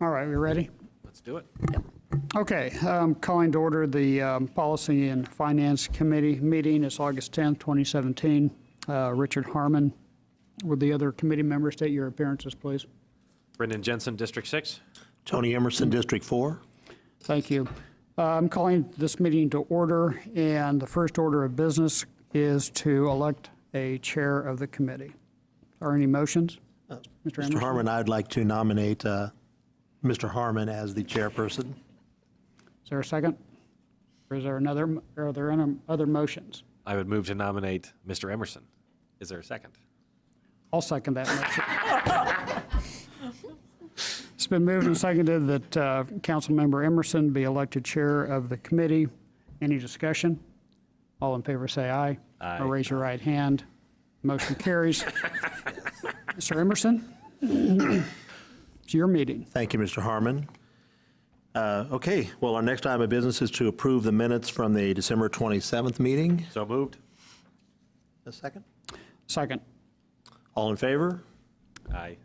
All right, we ready? Let's do it. Okay, calling to order the Policy and Finance Committee meeting. It's August 10th, 2017. Richard Harmon. Would the other committee members state your appearances, please? Brendan Jensen, District 6. Tony Emerson, District 4. Thank you. I'm calling this meeting to order, and the first order of business is to elect a chair of the committee. Are any motions? Mr. Mr. Emerson? Harmon, I'd like to nominate Mr. Harmon as the chairperson. Is there a second? Or is there another, are there any other motions? I would move to nominate Mr. Emerson. Is there a second? I'll second that motion. It's been moved and seconded that Councilmember Emerson be elected chair of the committee. Any discussion? All in favor say aye. Aye. Or raise your right hand. Motion carries. Mr. Emerson, it's your meeting. Thank you, Mr. Harmon. Okay, well, our next item of business is to approve the minutes from the December 27th meeting. So moved. A second? Second. All in favor? Aye.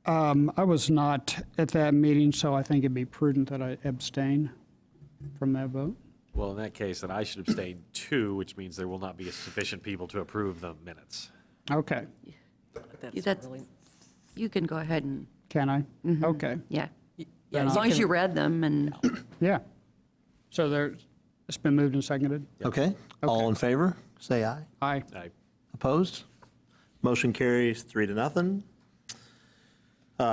I was not at that meeting, so I think it'd be prudent that I abstain from that vote. Well, in that case, then I should abstain too, which means there will not be sufficient people to approve the minutes. Okay. You can go ahead and, Can I? Okay. yeah. Then As I'll- long as you read them and, Yeah. So it's been moved and seconded? Okay, all in favor? Say aye. Aye. Aye. Opposed? Motion carries 3-0.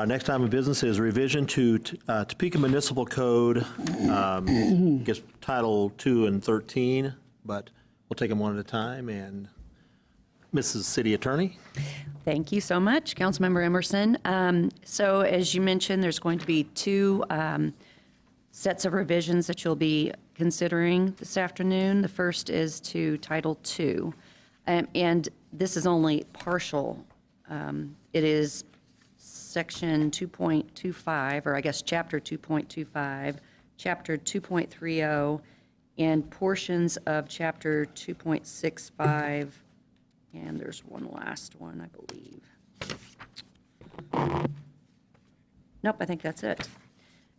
Next item of business is revision to Topeka Municipal Code, I guess Title 2 and 13, but we'll take them one at a time. And Mrs. City Attorney? thank you so much, Councilmember Emerson. So as you mentioned, there's going to be two sets of revisions that you'll be considering this afternoon. The first is to Title 2, and this is only partial. It is Section 2.25, or I guess Chapter 2.25, Chapter 2.30, and portions of Chapter 2.65, and there's one last one, I believe. Nope, I think that's it.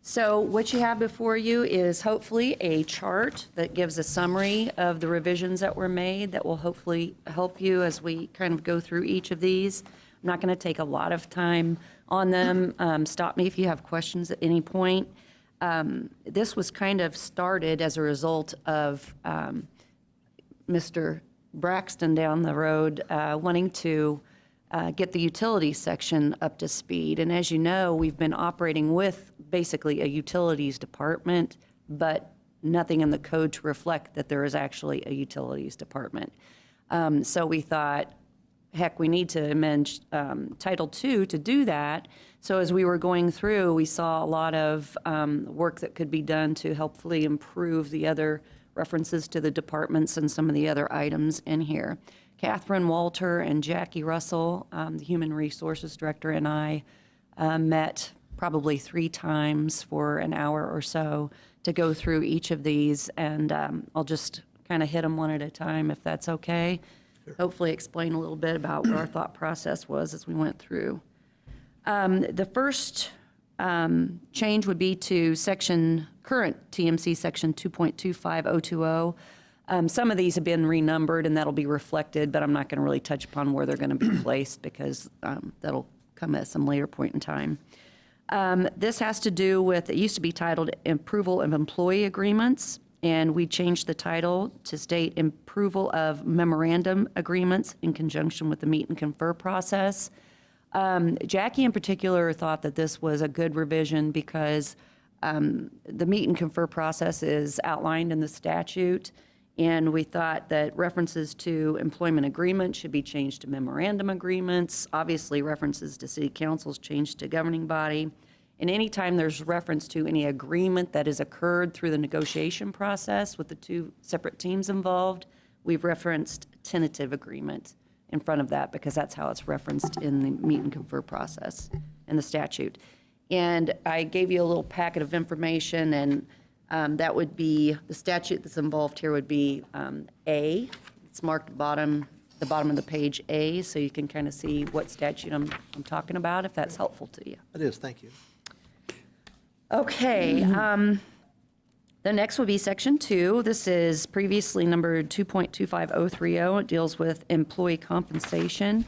So what you have before you is hopefully a chart that gives a summary of the revisions that were made that will hopefully help you as we kind of go through each of these. I'm not going to take a lot of time on them. Stop me if you have questions at any point. This was kind of started as a result of Mr. Braxton down the road wanting to get the utilities section up to speed. And as you know, we've been operating with basically a utilities department, but nothing in the code to reflect that there is actually a utilities department. So we thought, heck, we need to amend Title II to do that. So as we were going through, we saw a lot of work that could be done to helpfully improve the other references to the departments and some of the other items in here. Catherine Walter and Jackie Russell, the Human Resources Director, and I met probably 3 times for an hour or so to go through each of these, and I'll just kind of hit them one at a time if that's okay. Sure. Hopefully explain a little bit about what our thought process was as we went through. The first change would be to current TMC section 2.25020. Some of these have been renumbered and that'll be reflected, but I'm not going to really touch upon where they're going to be placed because that'll come at some later point in time. This has to do with, it used to be titled Approval of Employee Agreements, and we changed the title to state Approval of Memorandum Agreements in conjunction with the meet and confer process. Jackie in particular thought that this was a good revision because the meet and confer process is outlined in the statute, and we thought that references to employment agreements should be changed to memorandum agreements. Obviously, references to city councils changed to governing body. And anytime there's reference to any agreement that has occurred through the negotiation process with the 2 separate teams involved, we've referenced tentative agreement in front of that because that's how it's referenced in the meet and confer process in the statute. And I gave you a little packet of information, and that would be, the statute that's involved here would be A. It's marked bottom the bottom of the page A, so you can kind of see what statute I'm talking about, if that's helpful to you. It is, thank you. Okay, the next would be Section 2. This is previously numbered 2.25030. It deals with employee compensation.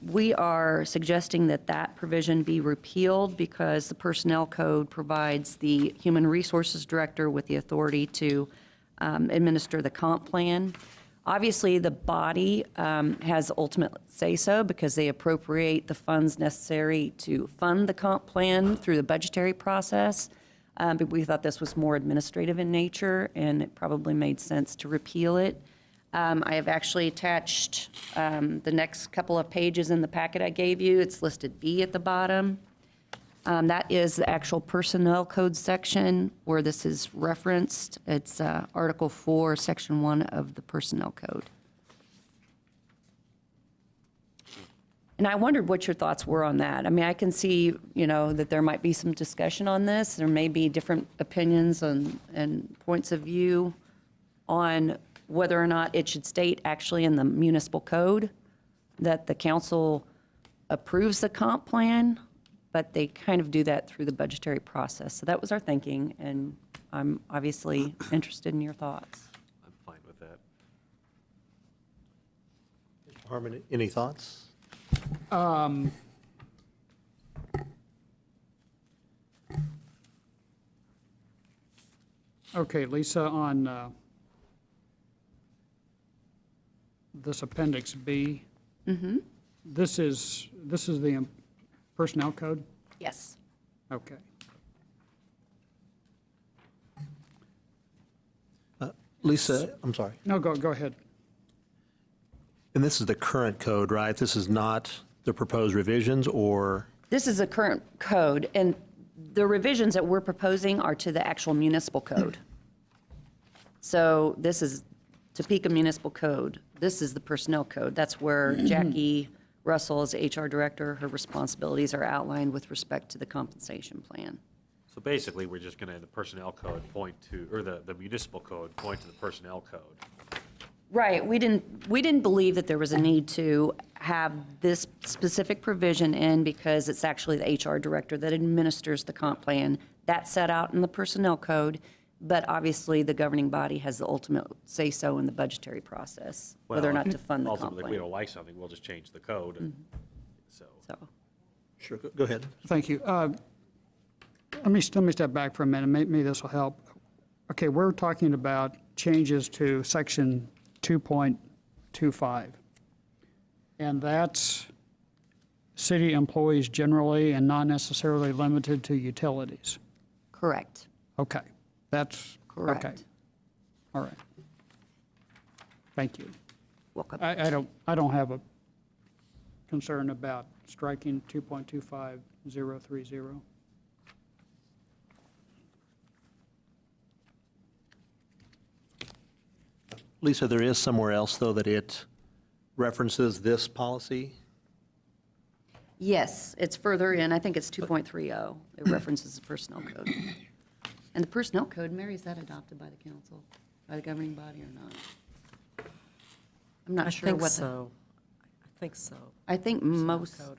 We are suggesting that that provision be repealed because the Personnel Code provides the Human Resources Director with the authority to administer the comp plan. Obviously, the body has ultimate say-so because they appropriate the funds necessary to fund the comp plan through the budgetary process. But we thought this was more administrative in nature, and it probably made sense to repeal it. I have actually attached the next couple of pages in the packet I gave you. It's listed B at the bottom. That is the actual Personnel Code section where this is referenced. It's Article 4, Section 1 of the Personnel Code. And I wondered what your thoughts were on that. I mean, I can see, that there might be some discussion on this. There may be different opinions and points of view on whether or not it should state actually in the municipal code that the council approves the comp plan, but they kind of do that through the budgetary process. So that was our thinking, and I'm obviously interested in your thoughts. I'm fine with that. Mr. Harmon, any thoughts? Okay, Lisa, on this Appendix B, this is the Personnel Code? Yes. Okay. Lisa, I'm sorry. No, go ahead. And this is the current code, right? This is not the proposed revisions, or? This is a current code, and the revisions that we're proposing are to the actual municipal code. So this is Topeka Municipal Code. This is the Personnel Code. That's where Jackie Russell, as HR Director, her responsibilities are outlined with respect to the compensation plan. So basically, we're just going to, the personnel code point to, or the municipal code point to the personnel code. Right, we didn't believe that there was a need to have this specific provision in because it's actually the HR director that administers the comp plan. That's set out in the personnel code, but obviously the governing body has the ultimate say-so in the budgetary process, whether or not to fund the comp Ultimately, if we plan. don't like something, we'll just change the code. And so, So, Sure, go ahead. Thank you. Let me step back for a minute. Maybe this will help. Okay, we're talking about changes to Section 2.25. And that's city employees generally and not necessarily limited to utilities. correct, Okay, that's, okay, correct. all right. Thank you. Welcome. I don't have a concern about striking 2.25030. Lisa, there is somewhere else, though, that it references this policy? Yes, it's further in, I think it's 2.30. It references the personnel code. And the personnel code, Mary, is that adopted by the council, by the governing body or not? I'm not sure what. I think so. I think most Code.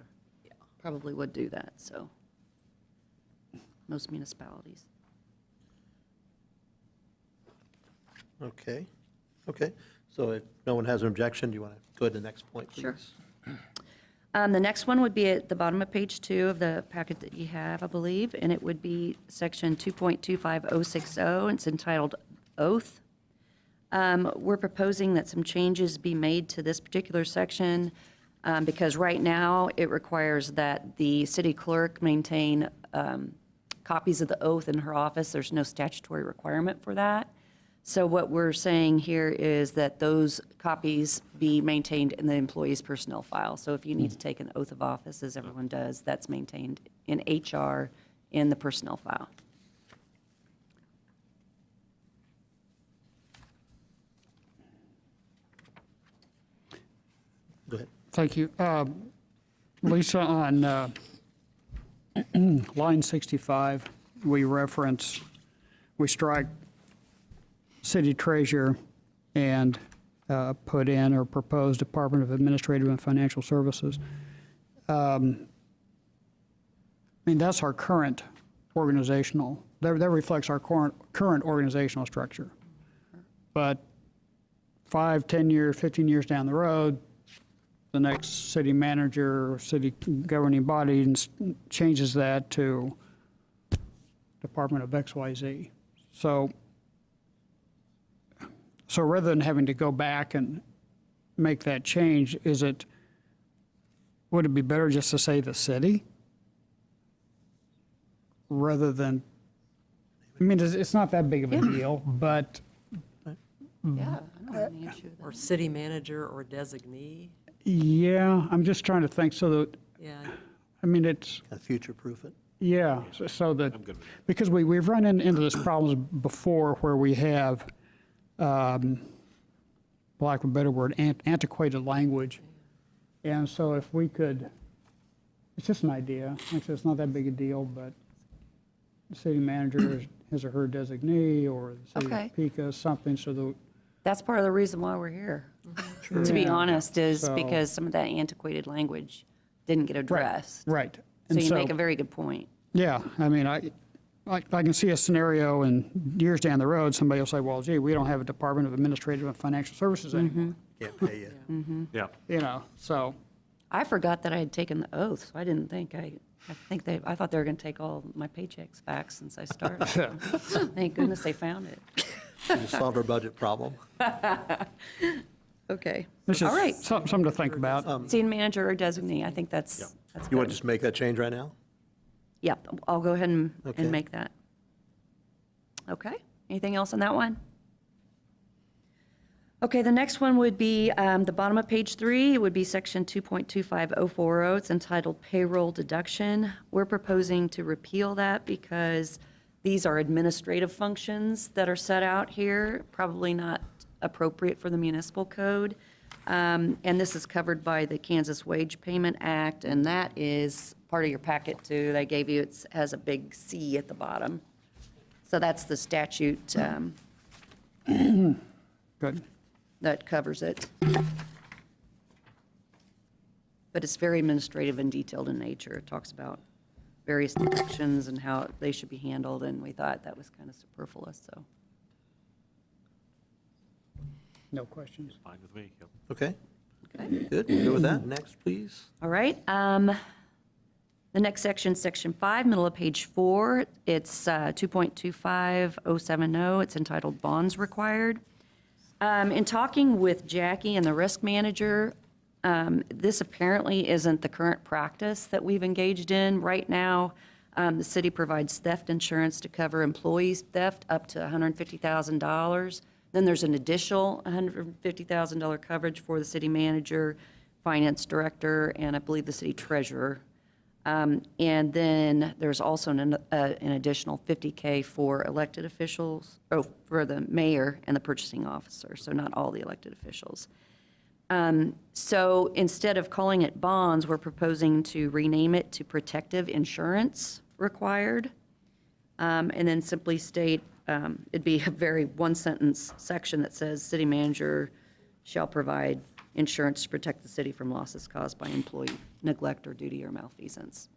probably would do that, so. Most municipalities. Okay, okay. So if no one has an objection, do you want to go to the next point, please? Sure. The next one would be at the bottom of page 2 of the packet that you have, I believe, and it would be section 2.25060. It's entitled Oath. We're proposing that some changes be made to this particular section because right now it requires that the city clerk maintain copies of the oath in her office. There's no statutory requirement for that. So what we're saying here is that those copies be maintained in the employee's personnel file. So if you need to take an oath of office, as everyone does, that's maintained in HR in the personnel file. Go ahead. Thank you. Lisa, on line 65, we strike city treasurer and put in or proposed Department of Administrative and Financial Services. I mean, that's our current organizational, that reflects our current organizational structure. But 5, 10 years, 15 years down the road, the next city manager or city governing body changes that to Department of XYZ. So rather than having to go back and make that change, would it be better just to say the city? Rather than, I mean, it's not that big of a deal, but Yeah, I don't have any issue with that. Or city manager or designee. yeah, I'm just trying to think so that, Yeah, I mean, it's, Kind of future-proof it. yeah, so that, I'm good with that. because we've run into this problems before where we have, for lack of a better word, antiquated language. And so if we could, it's just an idea, like I said, it's not that big a deal, but the city manager is his or her designee, or the city Okay. of Topeka, something, so that, That's part of the reason why we're here, to be Yeah. honest, is So- because some of that antiquated language didn't get addressed. right. So And you make a very good point. yeah, I mean, I can see a scenario in years down the road, somebody will say, well, gee, we don't have a Department of Administrative and Financial Services anymore, Can't pay you. Yeah. you know, so, I forgot that I had taken the oath, so I didn't think I thought they were going to take all my paychecks back since I started. Thank goodness they found it. You solved our budget problem. Okay. it's All just right. something to think about. City manager or designee, I think that's You want good. to just make that change right now? Yeah, I'll go ahead and Okay. make that. Okay, anything else on that one? Okay, the next one would be the bottom of page 3. It would be section 2.25040. It's entitled Payroll Deduction. We're proposing to repeal that because these are administrative functions that are set out here, probably not appropriate for the municipal code. And this is covered by the Kansas Wage Payment Act, and that is part of your packet too. They gave you, it has a big C at the bottom. So that's the statute Good. that covers it. But it's very administrative and detailed in nature. It talks about various deductions and how they should be handled, and we thought that was kind of superfluous, so. No questions. Fine with me. Yep. Okay, Okay. good. We'll go with that. Next, please. All right. The next section, section 5, middle of page 4. It's 2.25070. It's entitled Bonds Required. In talking with Jackie and the risk manager, this apparently isn't the current practice that we've engaged in. Right now, the city provides theft insurance to cover employees' theft up to $150,000. Then there's an additional $150,000 coverage for the city manager, finance director, and I believe the city treasurer. And then there's also an additional $50K for elected officials, for the mayor and the purchasing officer, so not all the elected officials. So instead of calling it bonds, we're proposing to rename it to protective insurance required, and then simply state, it'd be a very one-sentence section that says, city manager shall provide insurance to protect the city from losses caused by employee neglect or duty or malfeasance.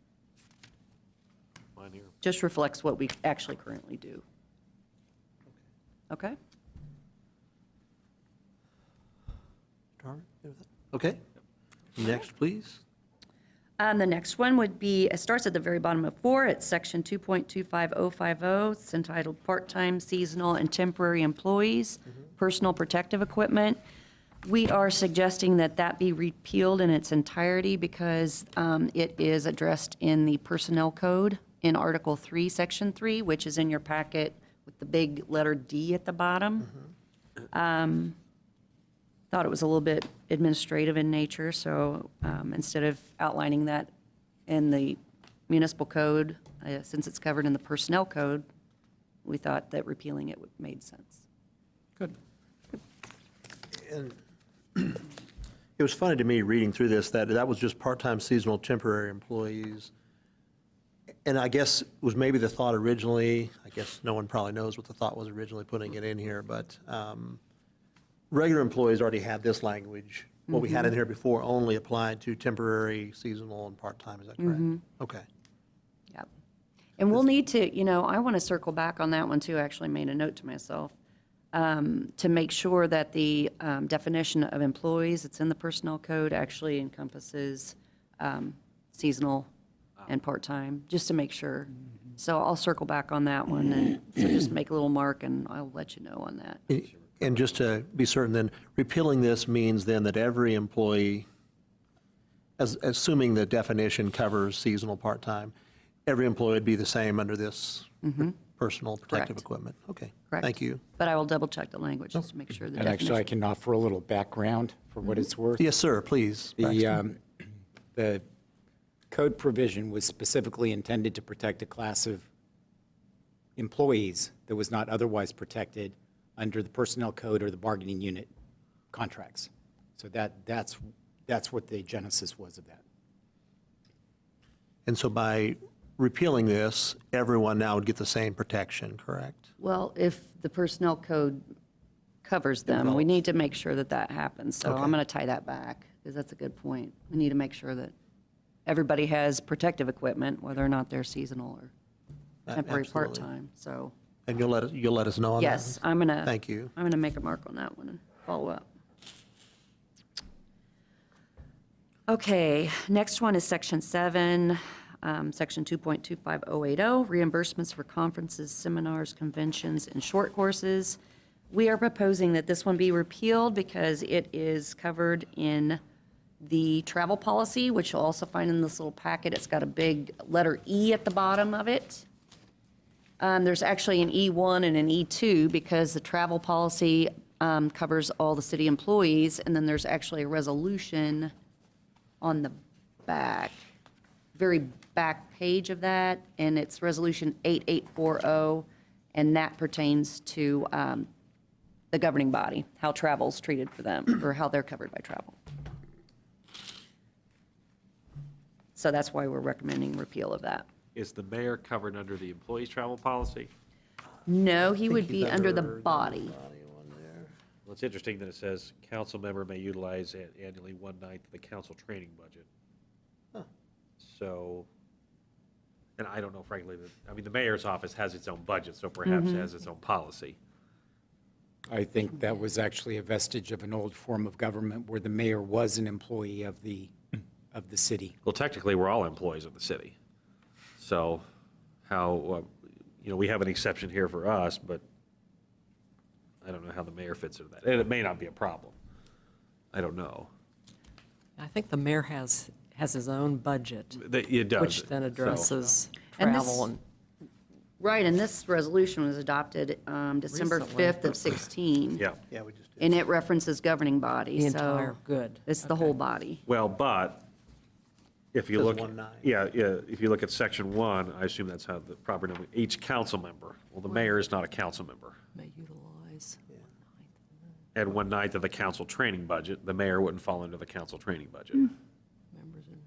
Mine here. Just reflects what we actually currently do. Okay? Darwin, good with that? Okay. Next, please. The next one would be, it starts at the very bottom of 4. It's section 2.25050. It's entitled Part-Time, Seasonal, and Temporary Employees, Personal Protective Equipment. We are suggesting that that be repealed in its entirety because it is addressed in the Personnel Code in Article 3, Section 3, which is in your packet with the big letter D at the bottom. Thought it was a little bit administrative in nature, so instead of outlining that in the municipal code, since it's covered in the personnel code, we thought that repealing it made sense. Good. And it was funny to me reading through this, that was just part-time, seasonal, temporary employees. And I guess was maybe the thought originally, I guess no one probably knows what the thought was originally putting it in here, but regular employees already had this language. What we had in here before only applied to temporary, seasonal, and part-time, is that correct? Okay. Yep. And we'll need to, I want to circle back on that one too. I actually made a note to myself to make sure that the definition of employees that's in the personnel code actually encompasses seasonal and part-time, just to make sure. So I'll circle back on that one, and so just make a little mark, and I'll let you know on that. And just to be certain then, repealing this means then that every employee, assuming the definition covers seasonal part-time, every employee would be the same under this personal protective Correct. equipment? Okay, Correct. thank you. But I will double-check the language just to make sure the And actually, I definition. can offer a little background for what it's worth. Yes, sir, please. Braxton. The code provision was specifically intended to protect a class of employees that was not otherwise protected under the personnel code or the bargaining unit contracts. So that's what the genesis was of that. And so by repealing this, everyone now would get the same protection, correct? Well, if the personnel code covers them, we need to make sure that that happens. So Okay. I'm going to tie that back, because that's a good point. We need to make sure that everybody has protective equipment, whether or not they're seasonal or temporary Absolutely. part-time, so. And you'll let us know on that? Yes, I'm gonna. Thank you. I'm gonna make a mark on that one and follow up. Okay, next one is section 7, section 2.25080, reimbursements for conferences, seminars, conventions, and short courses. We are proposing that this one be repealed because it is covered in the travel policy, which you'll also find in this little packet. It's got a big letter E at the bottom of it. There's actually an E1 and an E2 because the travel policy covers all the city employees, and then there's actually a resolution on the back, very back page of that, and it's Resolution 8840, and that pertains to the governing body, how travel's treated for them, or how they're covered by travel. So that's why we're recommending repeal of that. Is the mayor covered under the employees' travel policy? No, he would he's be under the under the body. Well, it's interesting that it says council member may utilize annually 1/9 of the council training budget. So, and I don't know frankly, the mayor's office has its own budget, so perhaps it has its own policy. I think that was actually a vestige of an old form of government where the mayor was an employee of the city. Well, technically, we're all employees of the city. So how, we have an exception here for us, but I don't know how the mayor fits into that. And it may not be a problem. I don't know. I think the mayor has his own budget, It does. which then So- addresses And this- travel and. Right, and this resolution was adopted December Recently. 5th of 16. Yeah. Yeah, we just did. And it references governing body, The so. entire, good. It's the whole body. Well, but if you Says look, 1/9. yeah, if you look at section 1, I assume that's how the proper number, each council member. Well, the mayor is not a council member. May utilize. And 1/9 of the council training budget, the mayor wouldn't fall under the council training budget. Members in.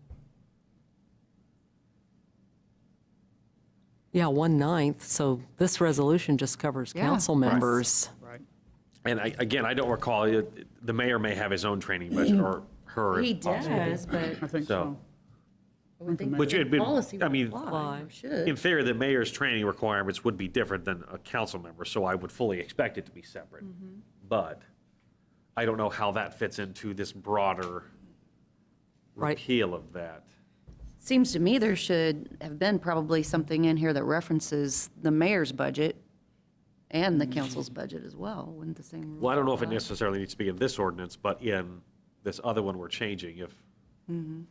Yeah, 1/9, so this resolution just covers Yeah. council Right. members. Right. And again, I don't recall, the mayor may have his own training budget or her. He possibly. does, but I think So- so. I would think Which the it'd be- policy would I mean- apply, or In should. theory, the mayor's training requirements would be different than a council member, so I would fully expect it to be separate. But I don't know how that fits into this broader Right. repeal of that. Seems to me there should have been probably something in here that references the mayor's budget and the council's budget as well. Wouldn't the same rule Well, I don't know if it apply? necessarily needs to be in this ordinance, but in this other one we're changing, if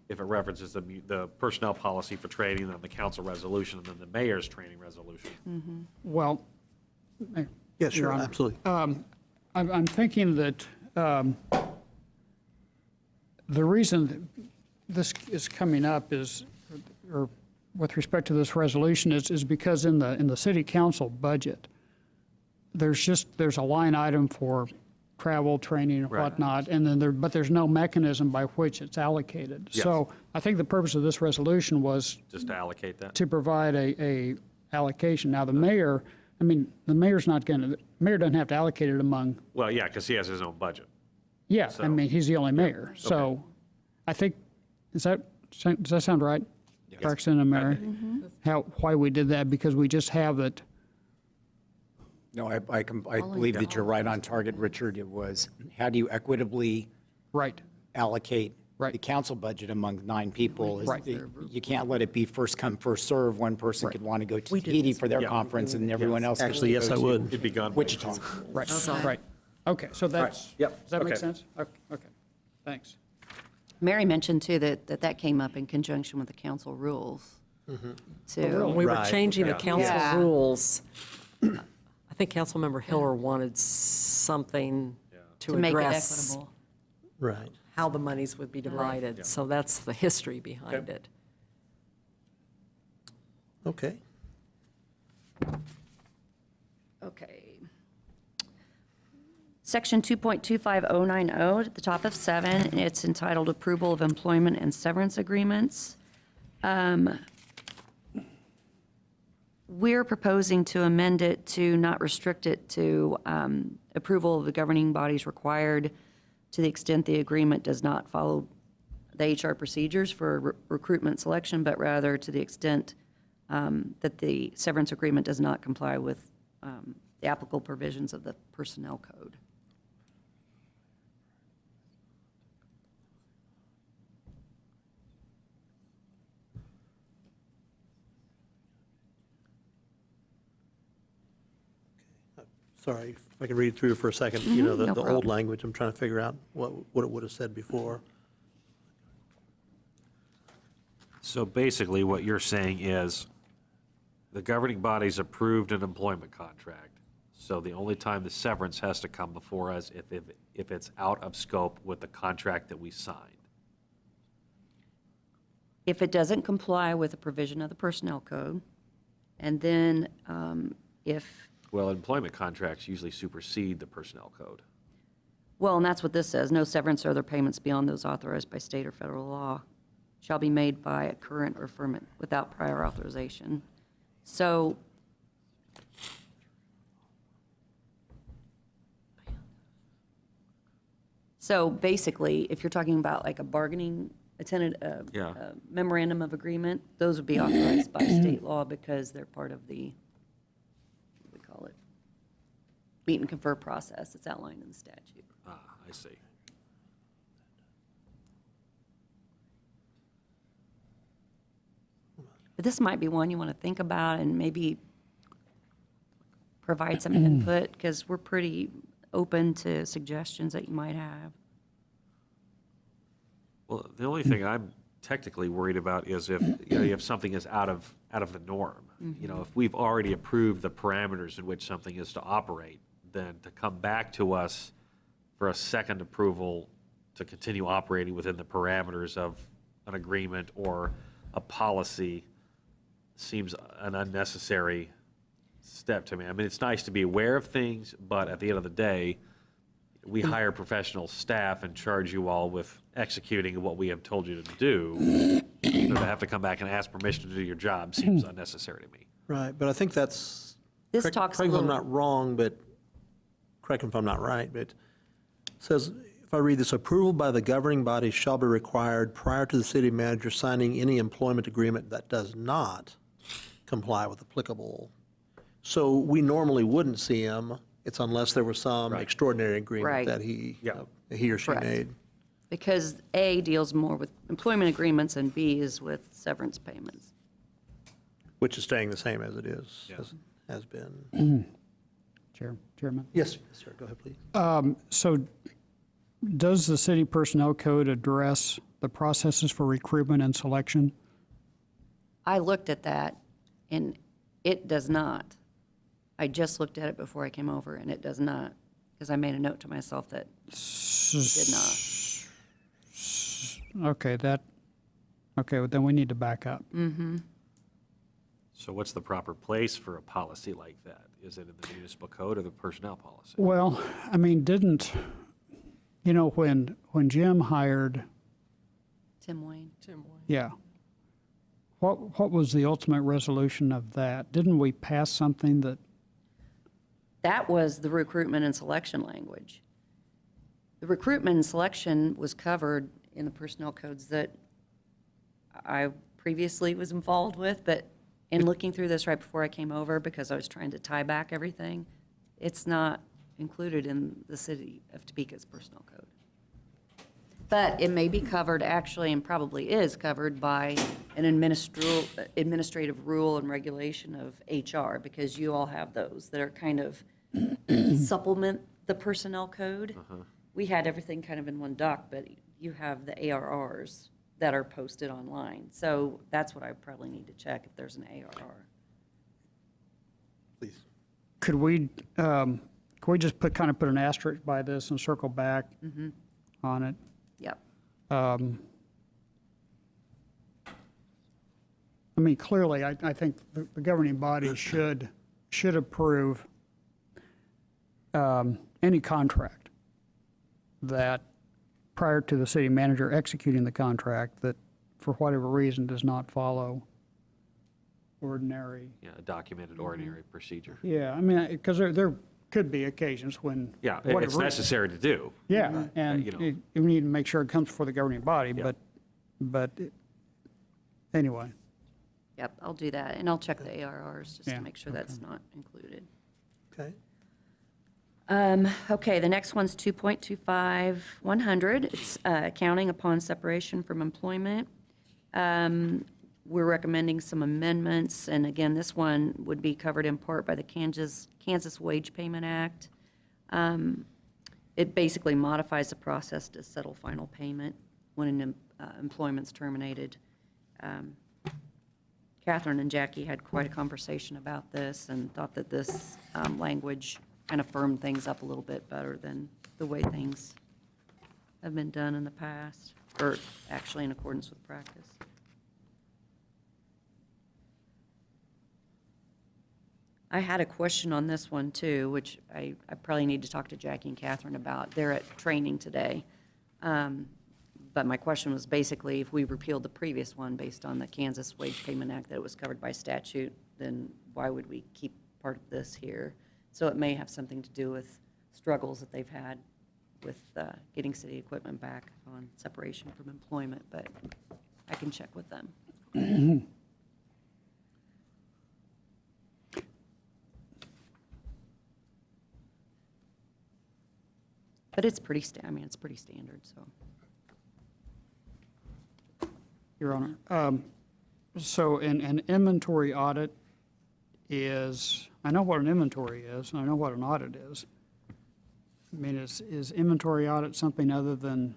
it references the personnel policy for training, then the council resolution, and then the mayor's training resolution. Well, Yeah, sure, Your Honor. absolutely. I'm thinking that the reason that this is coming up is, or with respect to this resolution, is because in the city council budget, there's a line item for travel, training, and Right. whatnot, and then but there's no mechanism by which it's allocated. Yes. So I think the purpose of this resolution was Just to allocate that. to provide a allocation. Now, the mayor I mean, the mayor's not going to, the mayor doesn't have to allocate it among, Well, yeah, because he has his own budget. yeah, I So- mean, he's the only mayor. So I think, does that sound right? Clarkson and Mary? Why we did that, because we just have it, No, I believe that you're right on target, Richard. It was, how do you equitably right, allocate Right. the council budget among 9 people? Right. You can't let it be first come, first serve. One person could want to go to We did Tahiti this for their Yeah. conference and everyone else. gets Actually, to yes, go I to would. It'd be gone. by Wichita. right, right. Okay, so that's, Yep, does that make okay. sense? Okay, thanks. Mary mentioned too that came up in conjunction with the council rules. Too. When we were Right, changing the yeah. council Yeah. rules, I think Councilmember Hiller wanted something to To make it address equitable. Right. how the monies would be divided. So that's the history behind Okay. it. Okay. Okay. Section 2.25090, at the top of 7, it's entitled Approval of Employment and Severance Agreements. We're proposing to amend it to not restrict it to approval of the governing bodies required to the extent the agreement does not follow the HR procedures for recruitment selection, but rather to the extent that the severance agreement does not comply with the applicable provisions of the personnel code. Sorry, if I can read through for a second, you know, no the old problem. language, I'm trying to figure out what it would have said before. So basically, what you're saying is, the governing body's approved an employment contract, so the only time the severance has to come before us if it's out of scope with the contract that we signed. If it doesn't comply with a provision of the personnel code, and then if, Well, employment contracts usually supersede the personnel code. well, and that's what this says, no severance or other payments beyond those authorized by state or federal law shall be made by a current or firm without prior authorization. So basically, if you're talking about like a bargaining, Yeah. a memorandum of agreement, those would be authorized by state law because they're part of the, what do we call it? Meet and confer process. It's outlined in the statute. Ah, I see. But this might be one you want to think about and maybe provide some input, because we're pretty open to suggestions that you might have. Well, the only thing I'm technically worried about is if something is out of the norm. You know, if we've already approved the parameters in which something is to operate, then to come back to us for a second approval to continue operating within the parameters of an agreement or a policy seems an unnecessary step to me. I mean, it's nice to be aware of things, but at the end of the day, we hire professional staff and charge you all with executing what we have told you to do. So to have to come back and ask permission to do your job seems unnecessary to me. Right, but I think that's, This correct talks a me if I'm little, not wrong, but, correct me if I'm not right, but it says, if I read this, approval by the governing body shall be required prior to the city manager signing any employment agreement that does not comply with applicable. So we normally wouldn't see him, it's unless there was some Right. extraordinary agreement Right. that he Yeah. or she Correct. made. because A deals more with employment agreements and B is with severance payments. Which is staying the same as it is, Yeah. as has been. Chairman? Yes, sir, go ahead, please. So does the city personnel code address the processes for recruitment and selection? I looked at that, and it does not. I just looked at it before I came over, and it does not, because I made a note to myself that it did not. Okay, well, then we need to back up. So what's the proper place for a policy like that? Is it in the municipal code or the personnel policy? Well, I mean, when Jim hired, Tim Wayne? yeah, what was the ultimate resolution of that? Didn't we pass something that, That was the recruitment and selection language. The recruitment and selection was covered in the personnel codes that I previously was involved with, but in looking through this right before I came over, because I was trying to tie back everything, it's not included in the city of Topeka's personnel code. But it may be covered, actually, and probably is covered by an administrative rule and regulation of HR, because you all have those that are kind of supplement the personnel code. We had everything kind of in one doc, but you have the ARRs that are posted online. So that's what I probably need to check, if there's an ARR. Please. Could we just put an asterisk by this and circle back on it? Yep. I mean, clearly, I think the governing body should approve any contract that, prior to the city manager executing the contract, that for whatever reason does not follow ordinary. Yeah, a documented ordinary procedure. Yeah, I mean, because there could be occasions when. Yeah, whatever it's reason- necessary to do. Yeah, and you know. we need to make sure it comes before the governing body, Yeah. but anyway. Yep, I'll do that, and I'll check the ARRs just Yeah, to make sure that's not included. Okay. Okay, the next one's 2.25-100. It's accounting upon separation from employment. We're recommending some amendments, and again, this one would be covered in part by the Kansas Wage Payment Act. It basically modifies the process to settle final payment when an employment's terminated. Catherine and Jackie had quite a conversation about this and thought that this language kind of firmed things up a little bit better than the way things have been done in the past, or actually in accordance with practice. I had a question on this one too, which I probably need to talk to Jackie and Catherine about. They're at training today. But my question was basically, if we repealed the previous one based on the Kansas Wage Payment Act that it was covered by statute, then why would we keep part of this here? So it may have something to do with struggles that they've had with getting city equipment back on separation from employment, but I can check with them. But it's pretty, it's pretty standard, so. Your Honor, so an inventory audit is, I know what an inventory is, and I know what an audit is. I mean, is inventory audit something other than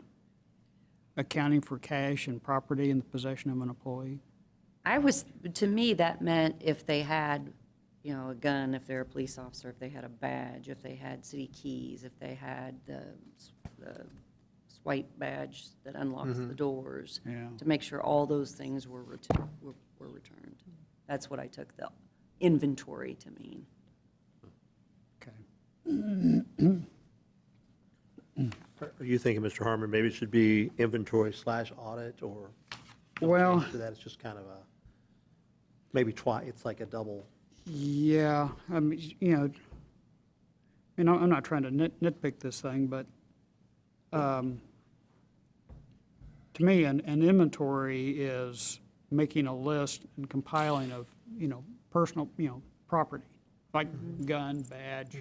accounting for cash and property in the possession of an employee? To me, that meant if they had, a gun, if they're a police officer, if they had a badge, if they had city keys, if they had the swipe badge that unlocks the doors, Yeah. to make sure all those things were returned. That's what I took the inventory to mean. Okay. Are you thinking, Mr. Harmon, maybe it should be inventory/audit, or? Well- After that, it's just kind of maybe twice, it's like a double. Yeah, I mean, I'm not trying to nitpick this thing, but to me, an inventory is making a list and compiling of, personal, property, like gun, badge,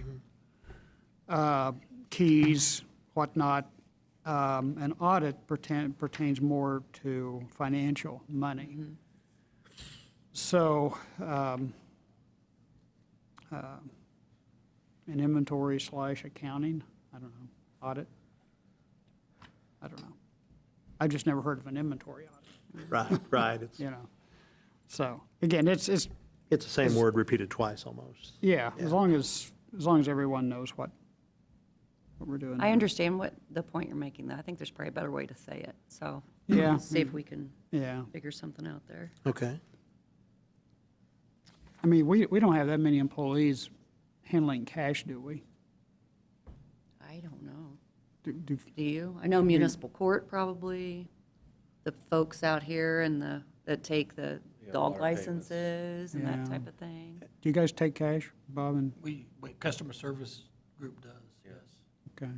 keys, whatnot. An audit pertains more to financial money. So, an inventory/accounting, I don't know, audit? I don't know. I've just never heard of an inventory audit, Right. It's So, again, it's the same word repeated twice almost. yeah, as long as everyone knows what we're doing. I understand what the point you're making, though. I think there's probably a better way to say it, so. Yeah. See if we can Yeah, figure something out there. Okay. I mean, we don't have that many employees handling cash, do we? I don't know. Do Do you? I know municipal court probably, the folks out here and that take the dog water payments. licenses and Yeah. that type of thing. Do you guys take cash, Bob? And, Customer service group does, yes. okay.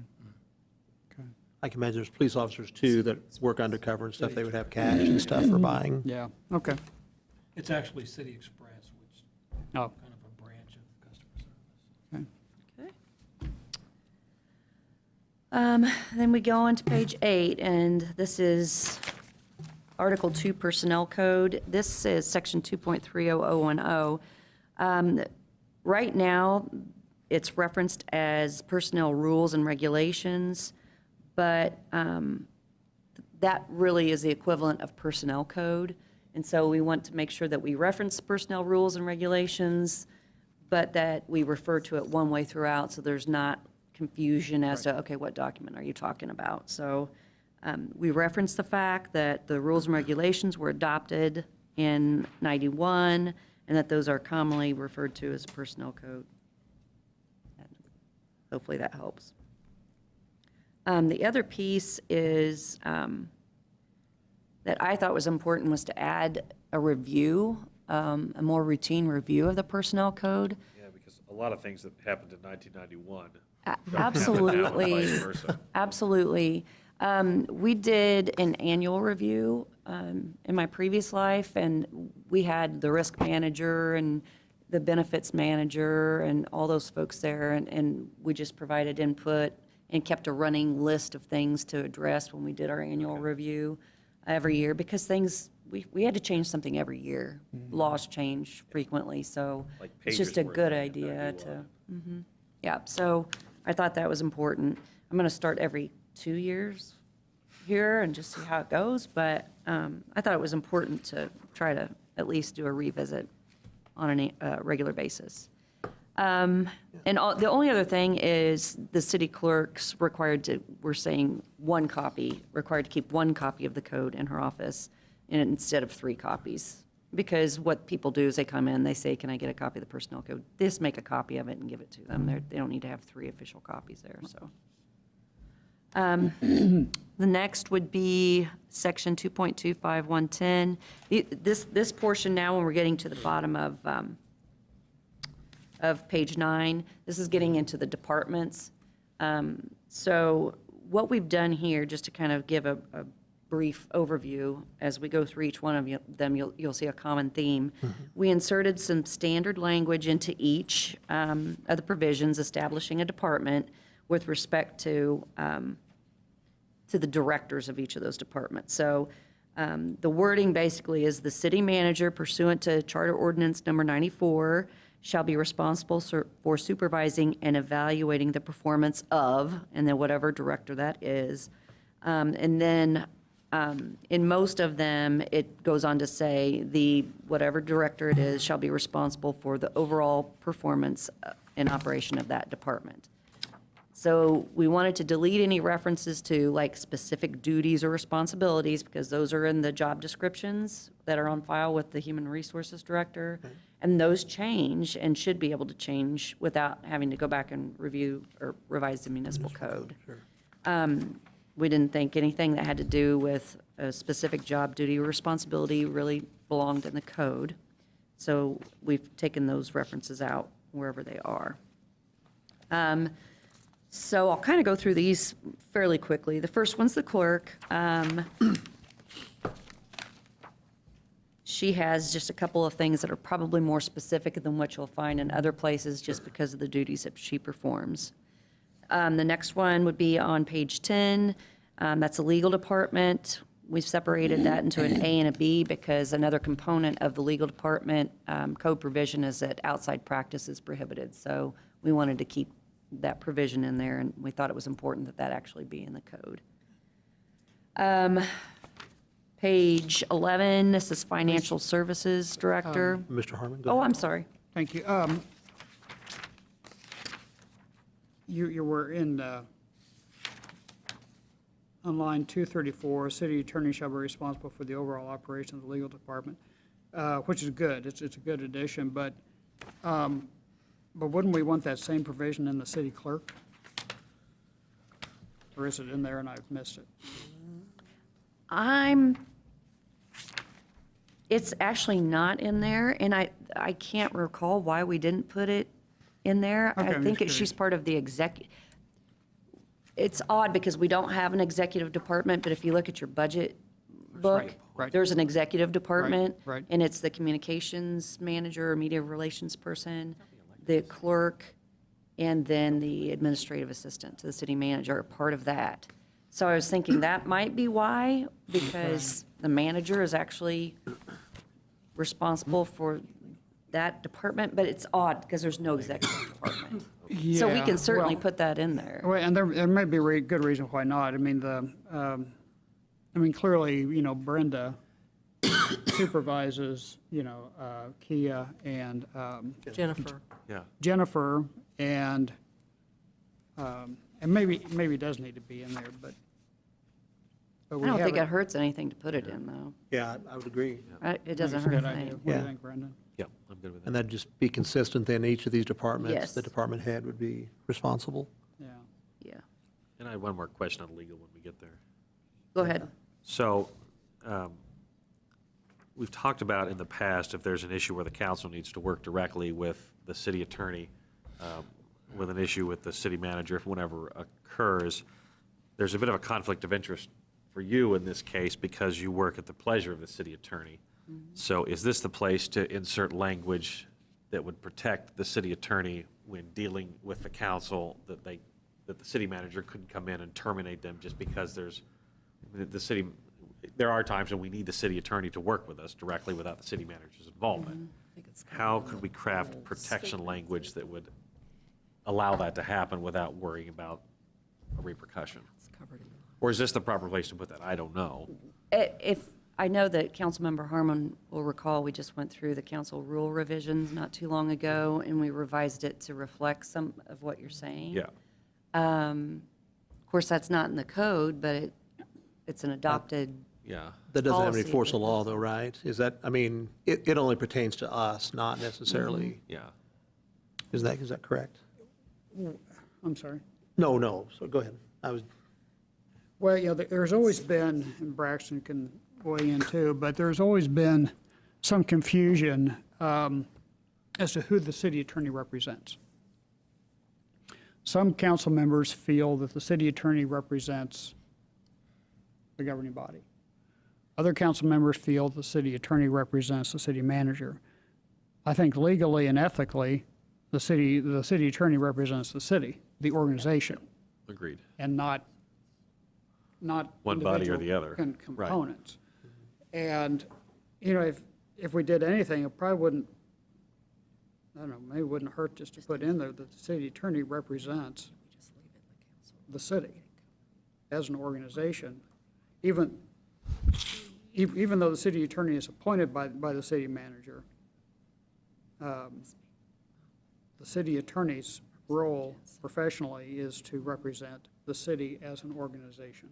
Okay. I can imagine there's police officers too that work undercover and stuff, they would have cash and stuff for buying. Yeah, okay. It's actually City Express, which Oh, kind of a branch of customer service. okay. Okay. Then we go on to page 8, and this is Article 2 Personnel Code. This is Section 2.30010. Right now, it's referenced as personnel rules and regulations, but that really is the equivalent of personnel code. And so we want to make sure that we reference personnel rules and regulations, but that we refer to it one way throughout, so there's not confusion as to, okay, what document are you talking about? So we reference the fact that the rules and regulations were adopted in 91, and that those are commonly referred to as personnel code. And hopefully that helps. The other piece is that I thought was important was to add a review, a more routine review of the personnel code. Yeah, because a lot of things that happened in 1991. Absolutely. Vice versa. Absolutely. We did an annual review in my previous life, and we had the risk manager and the benefits manager and all those folks there, and we just provided input and kept a running list of things to address when we did our annual review every year, because things, we had to change something every year. Laws change frequently, so Like it's just a pages worth good in idea to. 91. Yeah, so I thought that was important. I'm going to start every 2 years here and just see how it goes, but I thought it was important to try to at least do a revisit on a regular basis. The only other thing is the city clerk's required to, we're saying one copy, required to keep one copy of the code in her office instead of 3 copies. Because what people do is they come in, they say, can I get a copy of the personnel code? They just make a copy of it and give it to them. They don't need to have 3 official copies there, so. The next would be section 2.25110. This portion now, when we're getting to the bottom of page 9, this is getting into the departments. So what we've done here, just to kind of give a brief overview, as we go through each one of them, you'll see a common theme. We inserted some standard language into each of the provisions establishing a department with respect to the directors of each of those departments. So the wording basically is the city manager pursuant to Charter Ordinance number 94 shall be responsible for supervising and evaluating the performance of, and then whatever director that is. And then in most of them, it goes on to say whatever director it is shall be responsible for the overall performance and operation of that department. So we wanted to delete any references to like specific duties or responsibilities, because those are in the job descriptions that are on file with the Human Resources Director. And those change and should be able to change without having to go back and review or revise the municipal code. We didn't think anything that had to do with a specific job duty or responsibility really belonged in the code. So we've taken those references out wherever they are. So I'll kind of go through these fairly quickly. The first one's the clerk. She has just a couple of things that are probably more specific than what you'll find in other places just because of the duties that she performs. The next one would be on page 10. That's the legal department. We've separated that into an A and a B because another component of the legal department code provision is that outside practice is prohibited. So we wanted to keep that provision in there, and we thought it was important that that actually be in the code. Page 11, this is Financial Services Director. Mr. Harmon, go Oh, ahead. I'm sorry. Thank you. You were on line 234, city attorney shall be responsible for the overall operation of the legal department, which is good. It's a good addition, but wouldn't we want that same provision in the city clerk? Or is it in there and I've missed it? It's actually not in there, and I can't recall why we didn't put it in there. Okay, I I'm think just she's part of the it's odd because we don't have an executive department, but if you look at your budget book, right. there's an executive department. right. And it's the communications manager or media relations person, the clerk, and then the administrative assistant to the city manager are part of that. So I was thinking that might be why, because the manager is actually responsible for that department, but it's odd because there's no executive department. So we Yeah, can certainly well- put that in there. Well, and there may be a good reason why not. I mean, clearly, Brenda supervises, Kia and Jennifer. Yeah. Jennifer, and maybe it does need to be in there, but I we don't think it haven't- hurts anything to put it in, though. Yeah, I would agree. It doesn't It's a hurt good a idea. thing. What do you Yeah. think, Brendan? Yeah, I'm good with And that. that'd just be consistent, then each of these departments, Yes. the department head would be responsible. Yeah. Yeah. And I have one more question on legal when we get there. Go ahead. So, we've talked about in the past if there's an issue where the council needs to work directly with the city attorney, with an issue with the city manager, if whenever occurs, there's a bit of a conflict of interest for you in this case because you work at the pleasure of the city attorney. So is this the place to insert language that would protect the city attorney when dealing with the council, that the city manager couldn't come in and terminate them just because there are times when we need the city attorney to work with us directly without the city manager's involvement. How could we craft protection language that would allow that to happen without worrying about a repercussion? Or is this the proper place to put that? I don't know. If, I know that Councilmember Harmon will recall, we just went through the council rule revisions not too long ago, and we revised it to reflect some of what you're saying. Yeah. Of course, that's not in the code, but it's an adopted, Yeah. That doesn't have any Policy, force of but law, though, right? Is that, I mean, it only pertains to us, not necessarily, Yeah. is that correct? I'm sorry. No, so go ahead. Well, there's always been, and Braxton can weigh in too, but there's always been some confusion as to who the city attorney represents. Some council members feel that the city attorney represents the governing body. Other council members feel the city attorney represents the city manager. I think legally and ethically, the city attorney represents the city, the organization, Agreed. and not One body or individual the other. Right. components. And, if we did anything, it probably wouldn't, I don't know, maybe it wouldn't hurt just to put in there that the city attorney represents the city as an organization, even though the city attorney is appointed by the city manager. The city attorney's role professionally is to represent the city as an organization.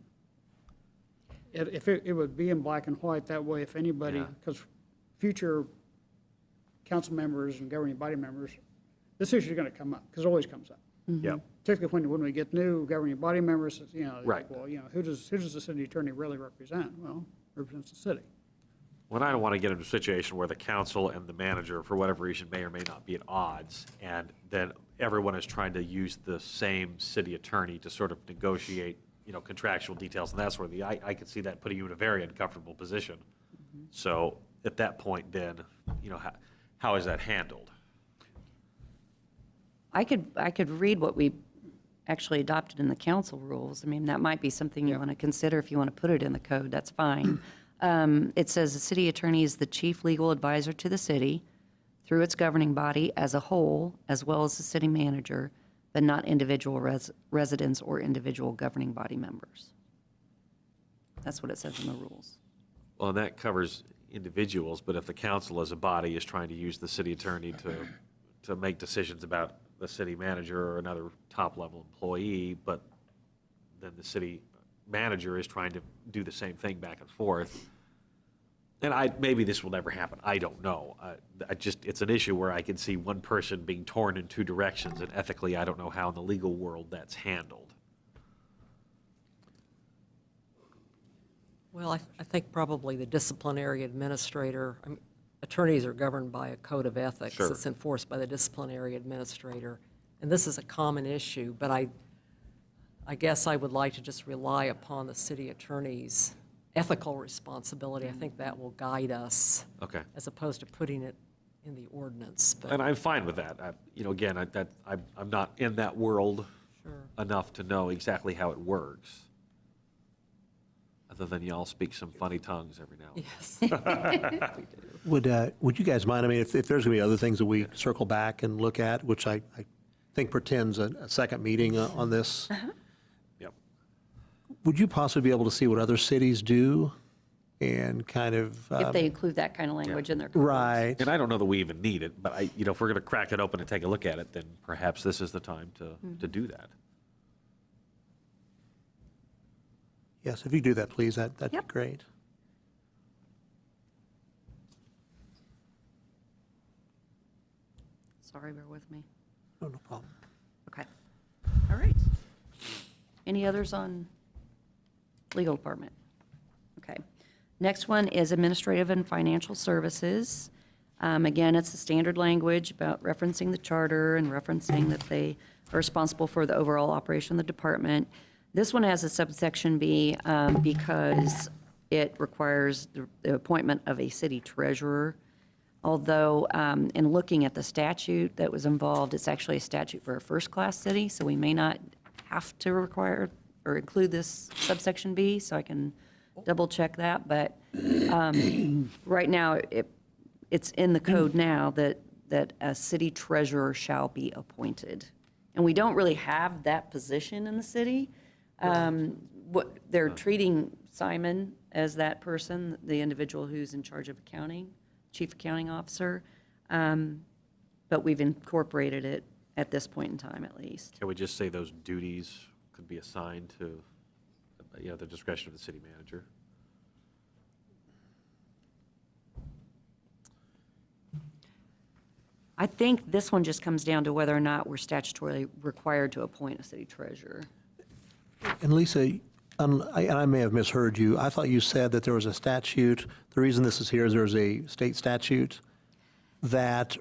It would be in black and white, that way if anybody, Yeah. because future council members and governing body members, this issue is going to come up, because it always comes up. Yeah. Particularly when we get new governing body members, Right. well, who does the city attorney really represent? Well, represents the city. Well, I don't want to get into a situation where the council and the manager, for whatever reason, may or may not be at odds, and then everyone is trying to use the same city attorney to sort of negotiate, contractual details, and that's where I could see that putting you in a very uncomfortable position. So at that point, then, how is that handled? I could read what we actually adopted in the council rules. I mean, that might be something you want to consider if you want to put it in the code, that's fine. It says the city attorney is the chief legal advisor to the city through its governing body as a whole, as well as the city manager, but not individual residents or individual governing body members. That's what it says in the rules. Well, and that covers individuals, but if the council as a body is trying to use the city attorney to make decisions about the city manager or another top-level employee, but then the city manager is trying to do the same thing back and forth, and maybe this will never happen, I don't know. It's an issue where I can see one person being torn in two directions, and ethically, I don't know how in the legal world that's handled. Well, I think probably the disciplinary administrator, attorneys are governed by a code of ethics. Sure. It's enforced by the disciplinary administrator. And this is a common issue, but I guess I would like to just rely upon the city attorney's ethical responsibility. I think that will guide us. Okay. As opposed to putting it in the ordinance. But And I'm fine with that. Again, I'm not in that world enough to know exactly how it works. Other than y'all speak some funny tongues every now and then. yes. Would you guys mind, I mean, if there's going to be other things that we circle back and look at, which I think portends a second meeting on this, Yep. would you possibly be able to see what other cities do and kind of? If they include that kind of language in their codes. Right. And I don't know that we even need it, but if we're going to crack it open and take a look at it, then perhaps this is the time to do that. Yes, if you do that, please, that'd be Yep. great. Sorry, bear with me. No problem. Okay. All right. Any others on legal department? Okay. Next one is administrative and financial services. Again, it's the standard language about referencing the charter and referencing that they are responsible for the overall operation of the department. This one has a subsection B because it requires the appointment of a city treasurer. Although, in looking at the statute that was involved, it's actually a statute for a first-class city, so we may not have to require or include this subsection B, so I can double-check that. But right now, it's in the code now that a city treasurer shall be appointed. And we don't really have that position in the city. They're treating Simon as that person, the individual who's in charge of accounting, chief accounting officer, but we've incorporated it at this point in time, at least. Can we just say those duties could be assigned to, the discretion of the city manager? I think this one just comes down to whether or not we're statutorily required to appoint a city treasurer. And Lisa, and I may have misheard you, I thought you said that there was a statute, the reason this is here is there's a state statute that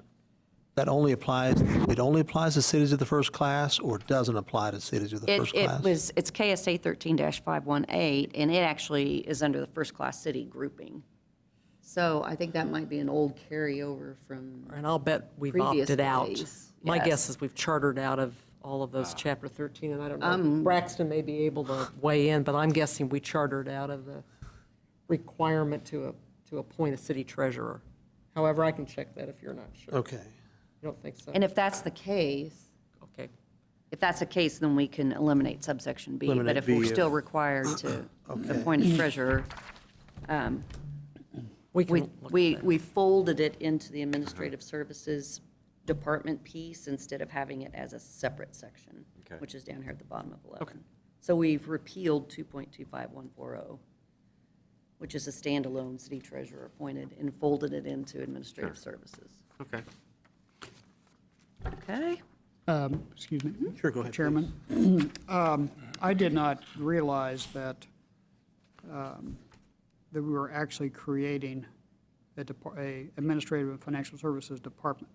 only applies, it only applies to cities of the first class or doesn't apply to cities of the first class? It's KSA 13-518, and it actually is under the first-class city grouping. So I think that might be an old carryover from And I'll bet we've previous opted out. days. My Yes. guess is we've chartered out of all of those Chapter 13, and I don't know, Braxton may be able to weigh in, but I'm guessing we chartered out of the requirement to appoint a city treasurer. However, I can check that if you're not sure. Okay. You don't think so? And if that's the case, Okay. then we can eliminate subsection B. Eliminate But if B we're if- still required to appoint a treasurer, We can look at that. we folded it into the administrative services department piece instead of having it as a separate section, Okay. which is down here at the bottom of 11. So we've repealed 2.25140, which is a standalone city treasurer appointed, and folded it into administrative services. Okay. Okay? Excuse me. Sure, go ahead. Chairman. I did not realize that we were actually creating a administrative and financial services department,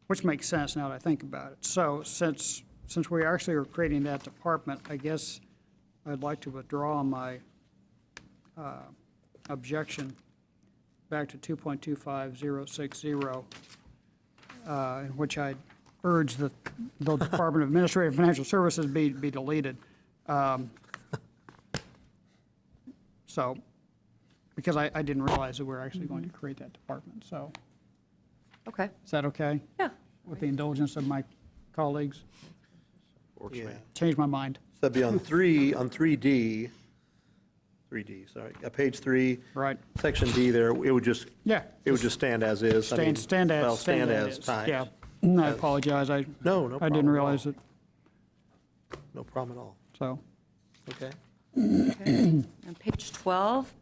which makes sense now that I think about it. So since we actually are creating that department, I guess I'd like to withdraw my objection back to 2.25060, in which I urge that the Department of Administrative and Financial Services be deleted. So, because I didn't realize that we were actually going to create that department. So, Okay. is that okay? Yeah. With the indulgence of my colleagues? Works for me. Yeah. Change my mind. So that'd be on 3D, sorry, page 3. Right. Section D there, it would just, Yeah. it would just stand as is. I mean, Stand as. well, stand as typed. Yeah. I apologize. I No didn't problem at realize all. it, No problem at all. so. Okay. On page 12,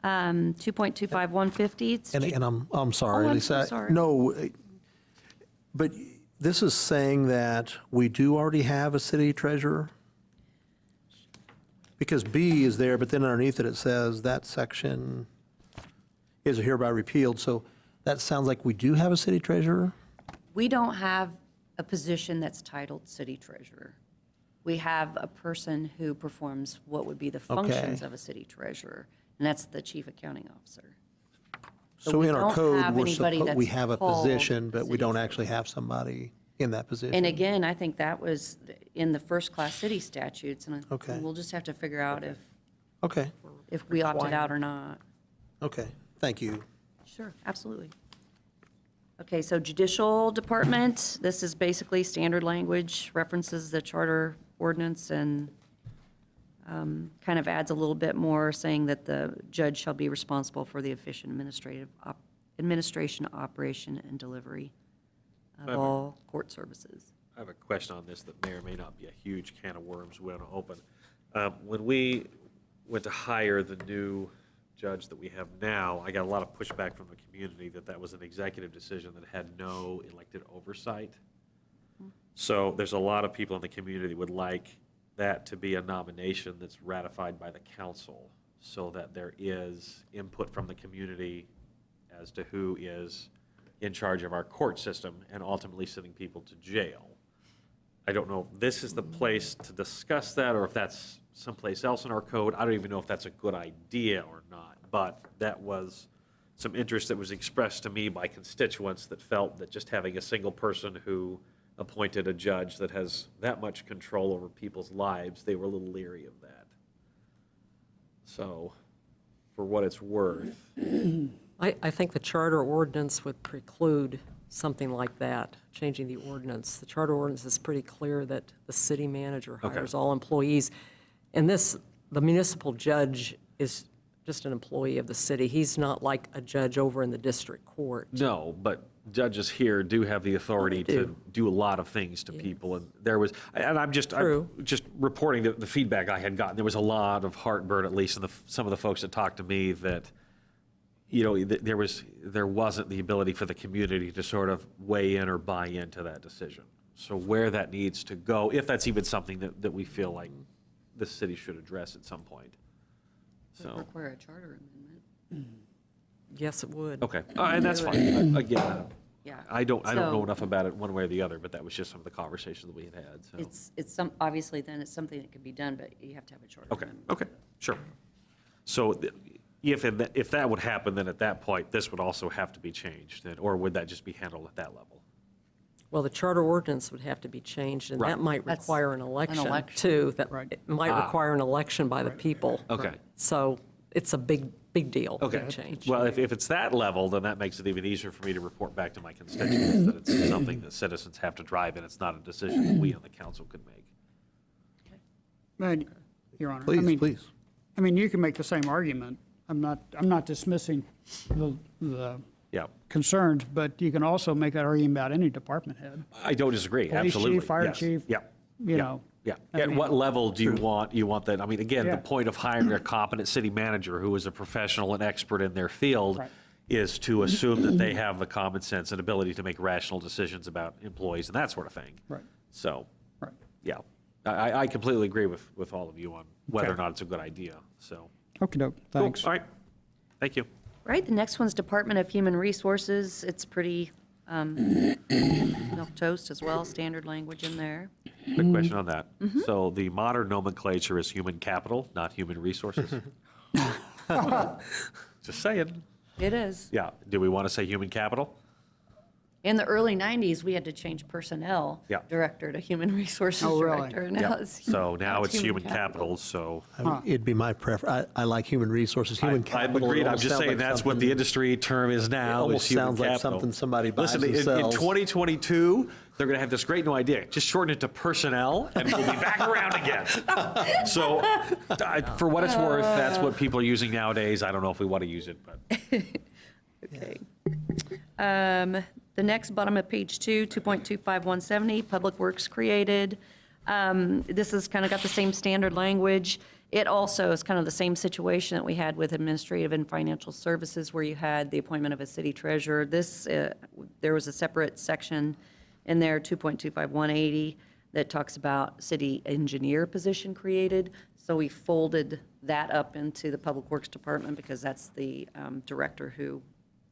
2.25150, it's And I'm sorry, Oh, I'm Lisa. so sorry. No, but this is saying that we do already have a city treasurer? Because B is there, but then underneath it, it says that section is hereby repealed. So that sounds like we do have a city treasurer? We don't have a position that's titled city treasurer. We have a person who performs what would be the functions Okay. of a city treasurer, and that's the chief accounting officer. So we in our don't code, have anybody we that's have a called position, but we city don't actually have somebody in that position. And again, I think that was in the first-class city statutes, and Okay. we'll just have to figure out Okay, if we opted out or not. okay, thank you. Sure, absolutely. Okay, so Judicial Department, this is basically standard language, references the charter ordinance, and kind of adds a little bit more, saying that the judge shall be responsible for the efficient administration, operation, and delivery of all court services. I have a question on this that may or may not be a huge can of worms we want to open. When we went to hire the new judge that we have now, I got a lot of pushback from the community that that was an executive decision that had no elected oversight. So there's a lot of people in the community would like that to be a nomination that's ratified by the council, so that there is input from the community as to who is in charge of our court system and ultimately sending people to jail. I don't know if this is the place to discuss that, or if that's someplace else in our code. I don't even know if that's a good idea or not, but that was some interest that was expressed to me by constituents that felt that just having a single person who appointed a judge that has that much control over people's lives, they were a little leery of that. So, for what it's worth. I think the charter ordinance would preclude something like that, changing the ordinance. The charter ordinance is pretty clear that the city manager Okay. hires all employees. And the municipal judge is just an employee of the city. He's not like a judge over in the district court. No, but judges here do have the authority They to do. do a lot of things to people, and there was, and I'm just True. reporting the feedback I had gotten. There was a lot of heartburn, at least in some of the folks that talked to me, that, you know, there wasn't the ability for the community to sort of weigh in or buy into that decision. So where that needs to go, if that's even something that we feel like the city should address at some point. Would So, require a charter amendment. Yes, it would. okay, and that's fine. Again, Yeah. I don't know So- enough about it one way or the other, but that was just some of the conversations that we had had, so. Obviously then it's something that could be done, but you have to have a charter Okay, amendment. okay, sure. So if that would happen, then at that point, this would also have to be changed, or would that just be handled at that level? Well, the charter ordinance would have to be changed, and Right. that might That's require an election, election. too. That Right. it might require an election by the people. Okay. So it's a big deal. Okay. Big change. Well, if it's that level, then that makes it even easier for me to report back to my constituents that it's something that citizens have to drive, and it's not a decision that we on the council could make. But, Your Honor, I Please, mean, please. I mean, you can make the same argument. I'm not dismissing the Yeah, concerns, but you can also make that argument about any department head. I don't disagree, Police absolutely. chief, fire yes. chief, Yeah. you yeah, know. Yeah. I At mean- what level do you want that? I mean, again, Yeah. the point of hiring a competent city manager who is a professional and expert in their field Right. is to assume that they have the common sense and ability to make rational decisions about employees and that sort of thing. Right. So, Right. yeah, I completely agree with all of you on whether or Okay. not it's a good idea, so. Okey-doke, Cool. thanks. All right, thank you. Right, the next one's Department of Human Resources. It's pretty milk toast as well, standard language in there. Quick question on that. So the modern nomenclature is human capital, not human resources? Just saying. It is. Yeah, do we want to say human capital? In the early 90s, we had to change personnel Yeah. director to human resources Oh, really? director. and now Yeah, it's- so now it's human capital, so. It'd be my preference. I like human resources. Human I'm capital. agreed, I'm almost just sounds saying like that's what something- the industry term is now, is almost human sounds like capital. something somebody buys Listen, in themselves. 2022, they're going to have this great new idea, just shorten it to personnel, and we'll be back around again. So, for what it's worth, that's what people are using nowadays, I don't know if we want to use it, but. Okay. The next, bottom of page 2, 2.25170, Public Works created. This has kind of got the same standard language. It also is kind of the same situation that we had with administrative and financial services, where you had the appointment of a city treasurer. This, there was a separate section in there, 2.25180, that talks about city engineer position created. So we folded that up into the Public Works Department because that's the director who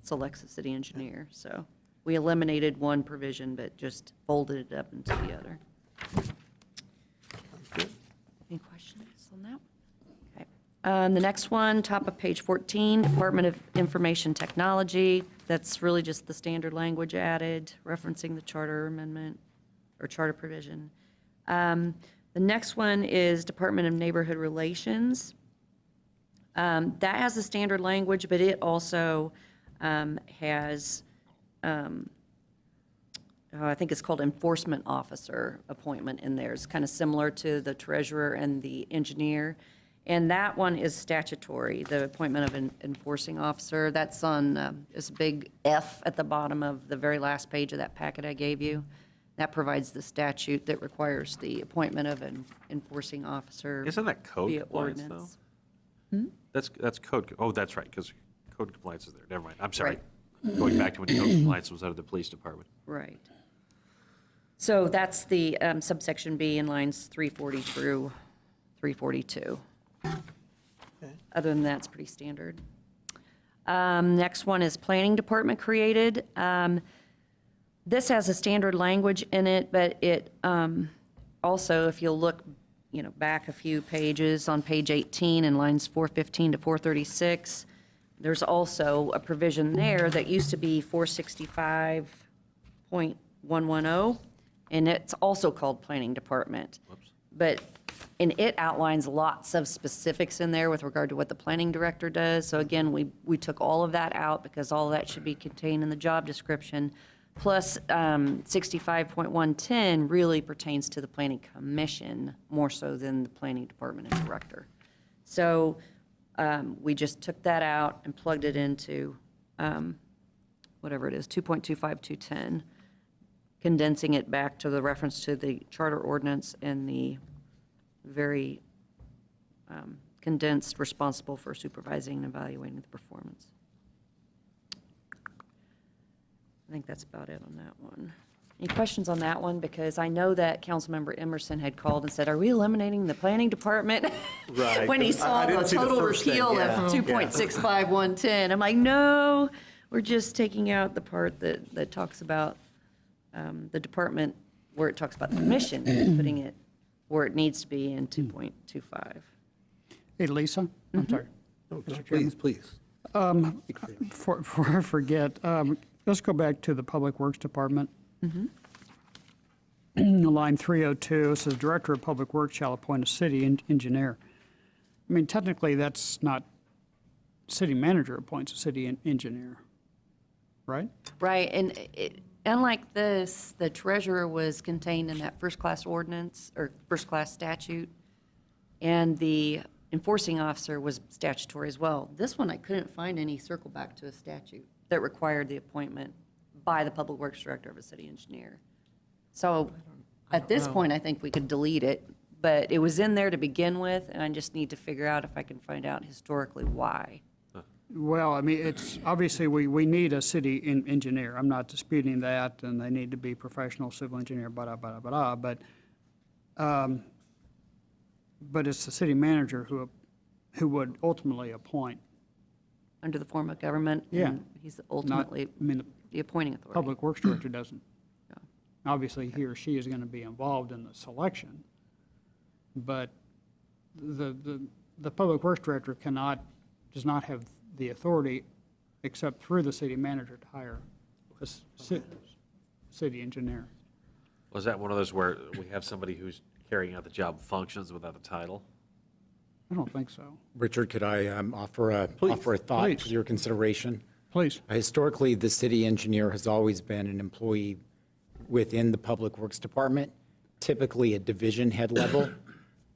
selects the city engineer. So we eliminated one provision, but just folded it up into the other. Any questions on that? Okay. The next one, top of page 14, Department of Information Technology. That's really just the standard language added, referencing the charter amendment or charter provision. The next one is Department of Neighborhood Relations. That has the standard language, but it also has, I think it's called enforcement officer appointment in there. It's kind of similar to the treasurer and the engineer. And that one is statutory, the appointment of an enforcing officer. That's on this big F at the bottom of the very last page of that packet I gave you. That provides the statute that requires the appointment of an enforcing officer. Isn't that code via compliance, ordinance. though? That's code, oh, that's right, because code compliance is there, never mind, I'm sorry. Right. Going back to when code compliance was out of the police department. Right. So that's the subsection B in lines 340 through 342. Other than that, it's pretty standard. Next one is Planning Department created. This has a standard language in it, but it also, if you'll look, back a few pages on page 18 in lines 415 to 436, there's also a provision there that used to be 465.110, and it's also called Planning Department. But, and it outlines lots of specifics in there with regard to what the planning director does. So again, we took all of that out because all of that should be contained in the job description. Plus, 65.110 really pertains to the planning commission more so than the planning department and director. So we just took that out and plugged it into whatever it is, 2.25210, condensing it back to the reference to the charter ordinance and the very condensed responsible for supervising and evaluating the performance. I think that's about it on that one. Any questions on that one? Because I know that Councilmember Emerson had called and said, are we eliminating the planning department? Right. When he I saw the didn't see the total first thing, repeal yeah. of 2.65110. I'm like, no, we're just taking out the part that talks about the department, where it talks about the commission, and putting it where it needs to be in 2.25. Hey, Lisa? I'm sorry. Please. Before I forget, let's go back to the Public Works Department. Line 302 says, Director of Public Works shall appoint a city engineer. I mean, technically, that's not, city manager appoints a city engineer, right? Right, and unlike this, the treasurer was contained in that first-class ordinance, or first-class statute, and the enforcing officer was statutory as well. This one, I couldn't find any circle back to a statute that required the appointment by the Public Works Director of a city engineer. So at this point, I think we could delete it, but it was in there to begin with, and I just need to figure out if I can find out historically why. Well, I mean, it's, obviously, we need a city engineer. I'm not disputing that, and they need to be professional civil engineer, but it's the city manager who would ultimately appoint, Under the form of government. Yeah. And he's not, ultimately I mean, the the appointing authority. Public Works Director doesn't. Obviously, he or she is going to be involved in the selection, but the Public Works Director does not have the authority, except through the city manager, to hire a city engineer. Was that one of those where we have somebody who's carrying out the job functions without a title? I don't think so. Richard, could I offer a thought please. for your consideration? Please. Historically, the city engineer has always been an employee within the Public Works Department, typically at division head level.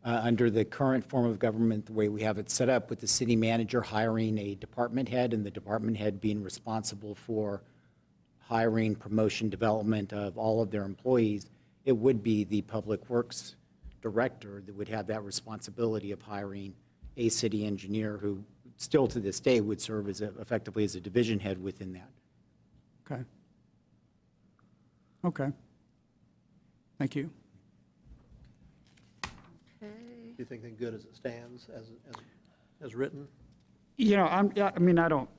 Under the current form of government, the way we have it set up, with the city manager hiring a department head and the department head being responsible for hiring, promotion, development of all of their employees, it would be the Public Works Director that would have that responsibility of hiring a city engineer who still to this day would serve as effectively as a division head within that. Okay. Okay. Thank you. you think they're good as it stands, as written? You know, I mean, I don't,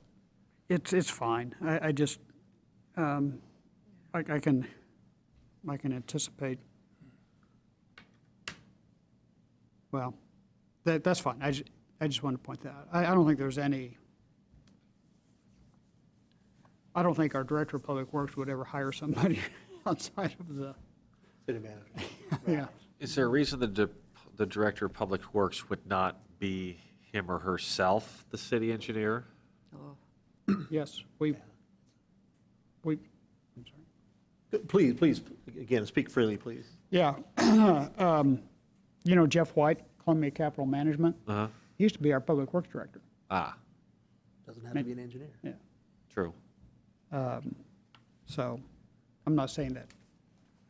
it's fine. I just, I can anticipate. Well, that's fine. I just wanted to point that out. I don't think there's any, I don't think our Director of Public Works would ever hire somebody outside of the, City manager. yeah. Is there a reason the Director of Public Works would not be him or herself the city engineer? Yes, I'm sorry. Please, again, speak freely, please. Yeah. You know Jeff White, Columbia Capital Management? Uh-huh. He used to be our Public Works Director. Ah, Doesn't have to be an engineer. Yeah. true. So I'm not saying that.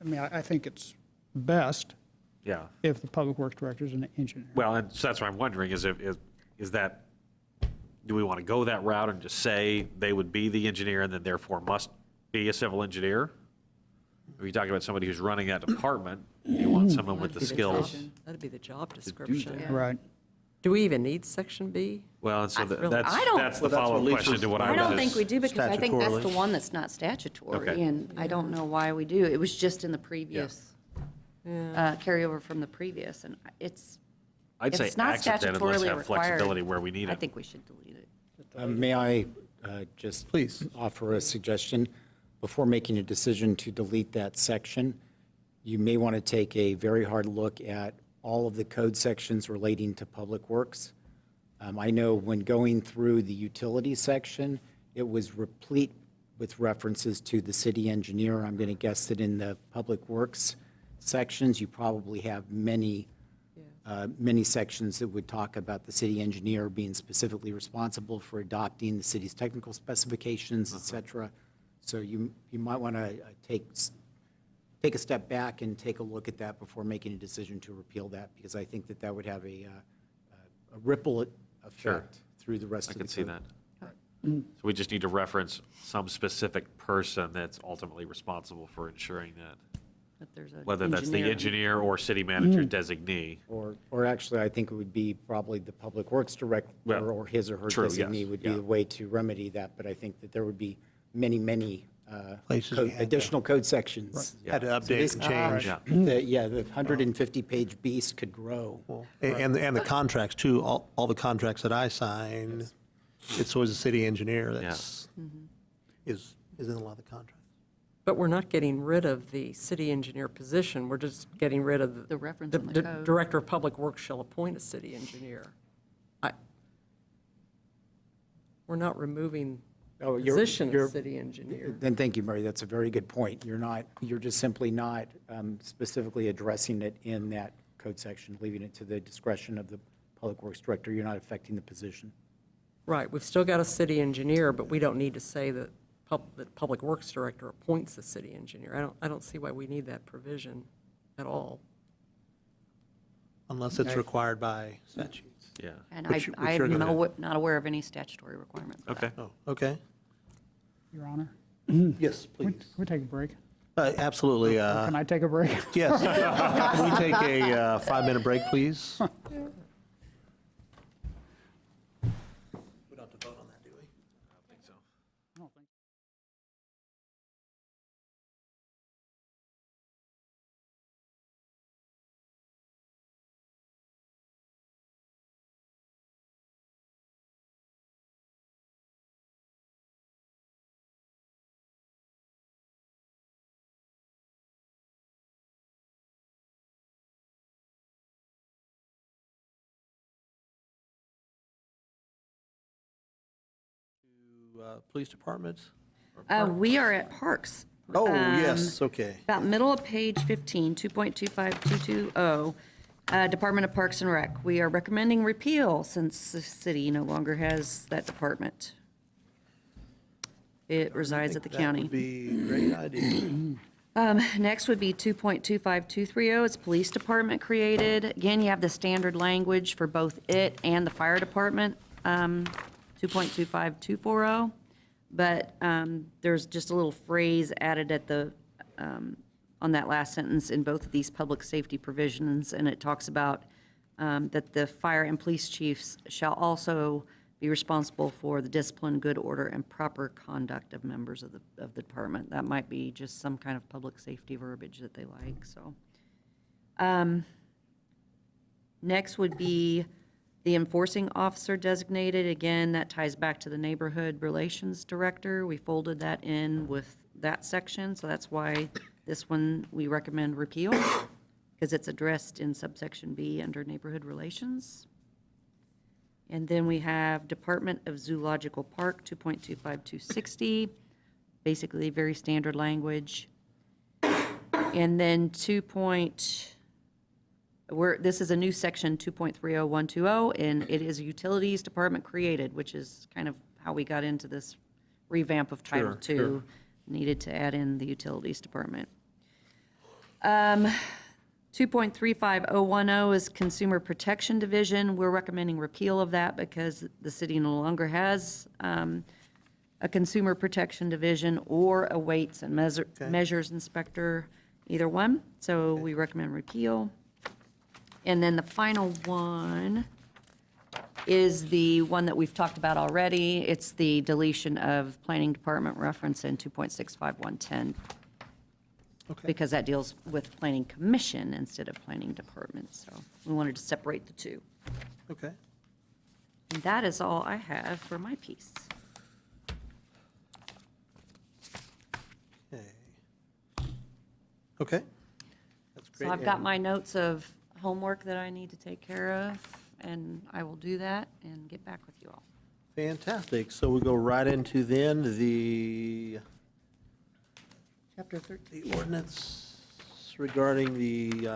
I mean, I think it's best Yeah. if the Public Works Director is an engineer. Well, and so that's what I'm wondering, is that, do we want to go that route and just say they would be the engineer and then therefore must be a civil engineer? Are you talking about somebody who's running that department? You want someone with the That'd be job- skills? That'd be the job description. that. Right. Do we even need section B? Well, and so really- that's, I don't- that's the Well, that's what follow-up Lisa's- question to what I I was don't think just- we do because I think that's the Statutorily. one that's not statutory, Okay. and I don't know why we do. It was just in the previous, carryover from the previous, and it's, I'd if say it's not accept that and let's statutorily have flexibility required, where we need I it. think we should delete it. May I just Please. offer a suggestion? Before making a decision to delete that section, you may want to take a very hard look at all of the code sections relating to public works. I know when going through the utility section, it was replete with references to the city engineer. I'm going to guess that in the public works sections, you probably have many sections that would talk about the city engineer being specifically responsible for adopting the city's technical specifications, et cetera. So you might want to take a step back and take a look at that before making a decision to repeal that, because I think that that would have a ripple effect through the rest I of the can see code. that. So we just need to reference some specific person that's ultimately responsible for ensuring that, That there's a whether that's the engineer or city manager designee. Or actually, I think it would be probably the Public Works Director Well, or his or her true, yes, designee would be yeah. the way to remedy that, but I think that there would be many Places you had to- additional code sections. Had to update and change. Yeah. The 150-page beast could grow. And the contracts too, all the contracts that I sign, it's always a city engineer that's, is in a lot of the contracts. But we're not getting rid of the city engineer position, we're just getting rid of The reference in the code. Director of Public Works shall appoint a city engineer. We're not removing Oh, the you're- position you're- of city engineer. Then thank you, Mary, that's a very good point. You're just simply not specifically addressing it in that code section, leaving it to the discretion of the Public Works Director. You're not affecting the position. Right, we've still got a city engineer, but we don't need to say that that Public Works Director appoints the city engineer. I don't see why we need that provision at all. Unless it's required by statutes. Yeah. And Which I'm you're gonna- not aware of any statutory requirement for that. Okay. Oh, okay. Your Honor, Yes, can please. we take a break? Absolutely. Can I take a break? Yes. Can we take a 5-minute break, please? We don't have to vote on that, do we? I think so. I don't think- Police Department? We are at Parks. Oh, yes, okay. About middle of page 15, 2.25220, Department of Parks and Rec. We are recommending repeal since the city no longer has that department. It resides at the That county. would be a great idea. Next would be 2.25230, it's Police Department created. Again, you have the standard language for both it and the Fire Department, 2.25240. But there's just a little phrase added at the, on that last sentence in both of these public safety provisions, and it talks about that the fire and police chiefs shall also be responsible for the discipline, good order, and proper conduct of members of the department. That might be just some kind of public safety verbiage that they like, so. Next would be the enforcing officer designated. Again, that ties back to the neighborhood relations director. We folded that in with that section, so that's why this one we recommend repeal, because it's addressed in subsection B under neighborhood relations. And then we have Department of Zoological Park, 2.25260, basically very standard language. And then this is a new section, 2.30120, and it is Utilities Department created, which is kind of how we got into this revamp of Title II. Sure. Needed to add in the Utilities Department. 2.35010 is Consumer Protection Division. We're recommending repeal of that because the city no longer has a Consumer Protection Division or a Weights and Measures Inspector, either one. So we recommend repeal. And then the final one is the one that we've talked about already. It's the deletion of Planning Department reference in 2.65110. Okay. Because that deals with Planning Commission instead of Planning Department. So we wanted to separate the two. Okay. And that is all I have for my piece. Okay. That's great. So I've got my notes of homework that I need to take care of, and I will do that and get back with you all. Fantastic. So we go right into then the Chapter 13. the ordinance regarding the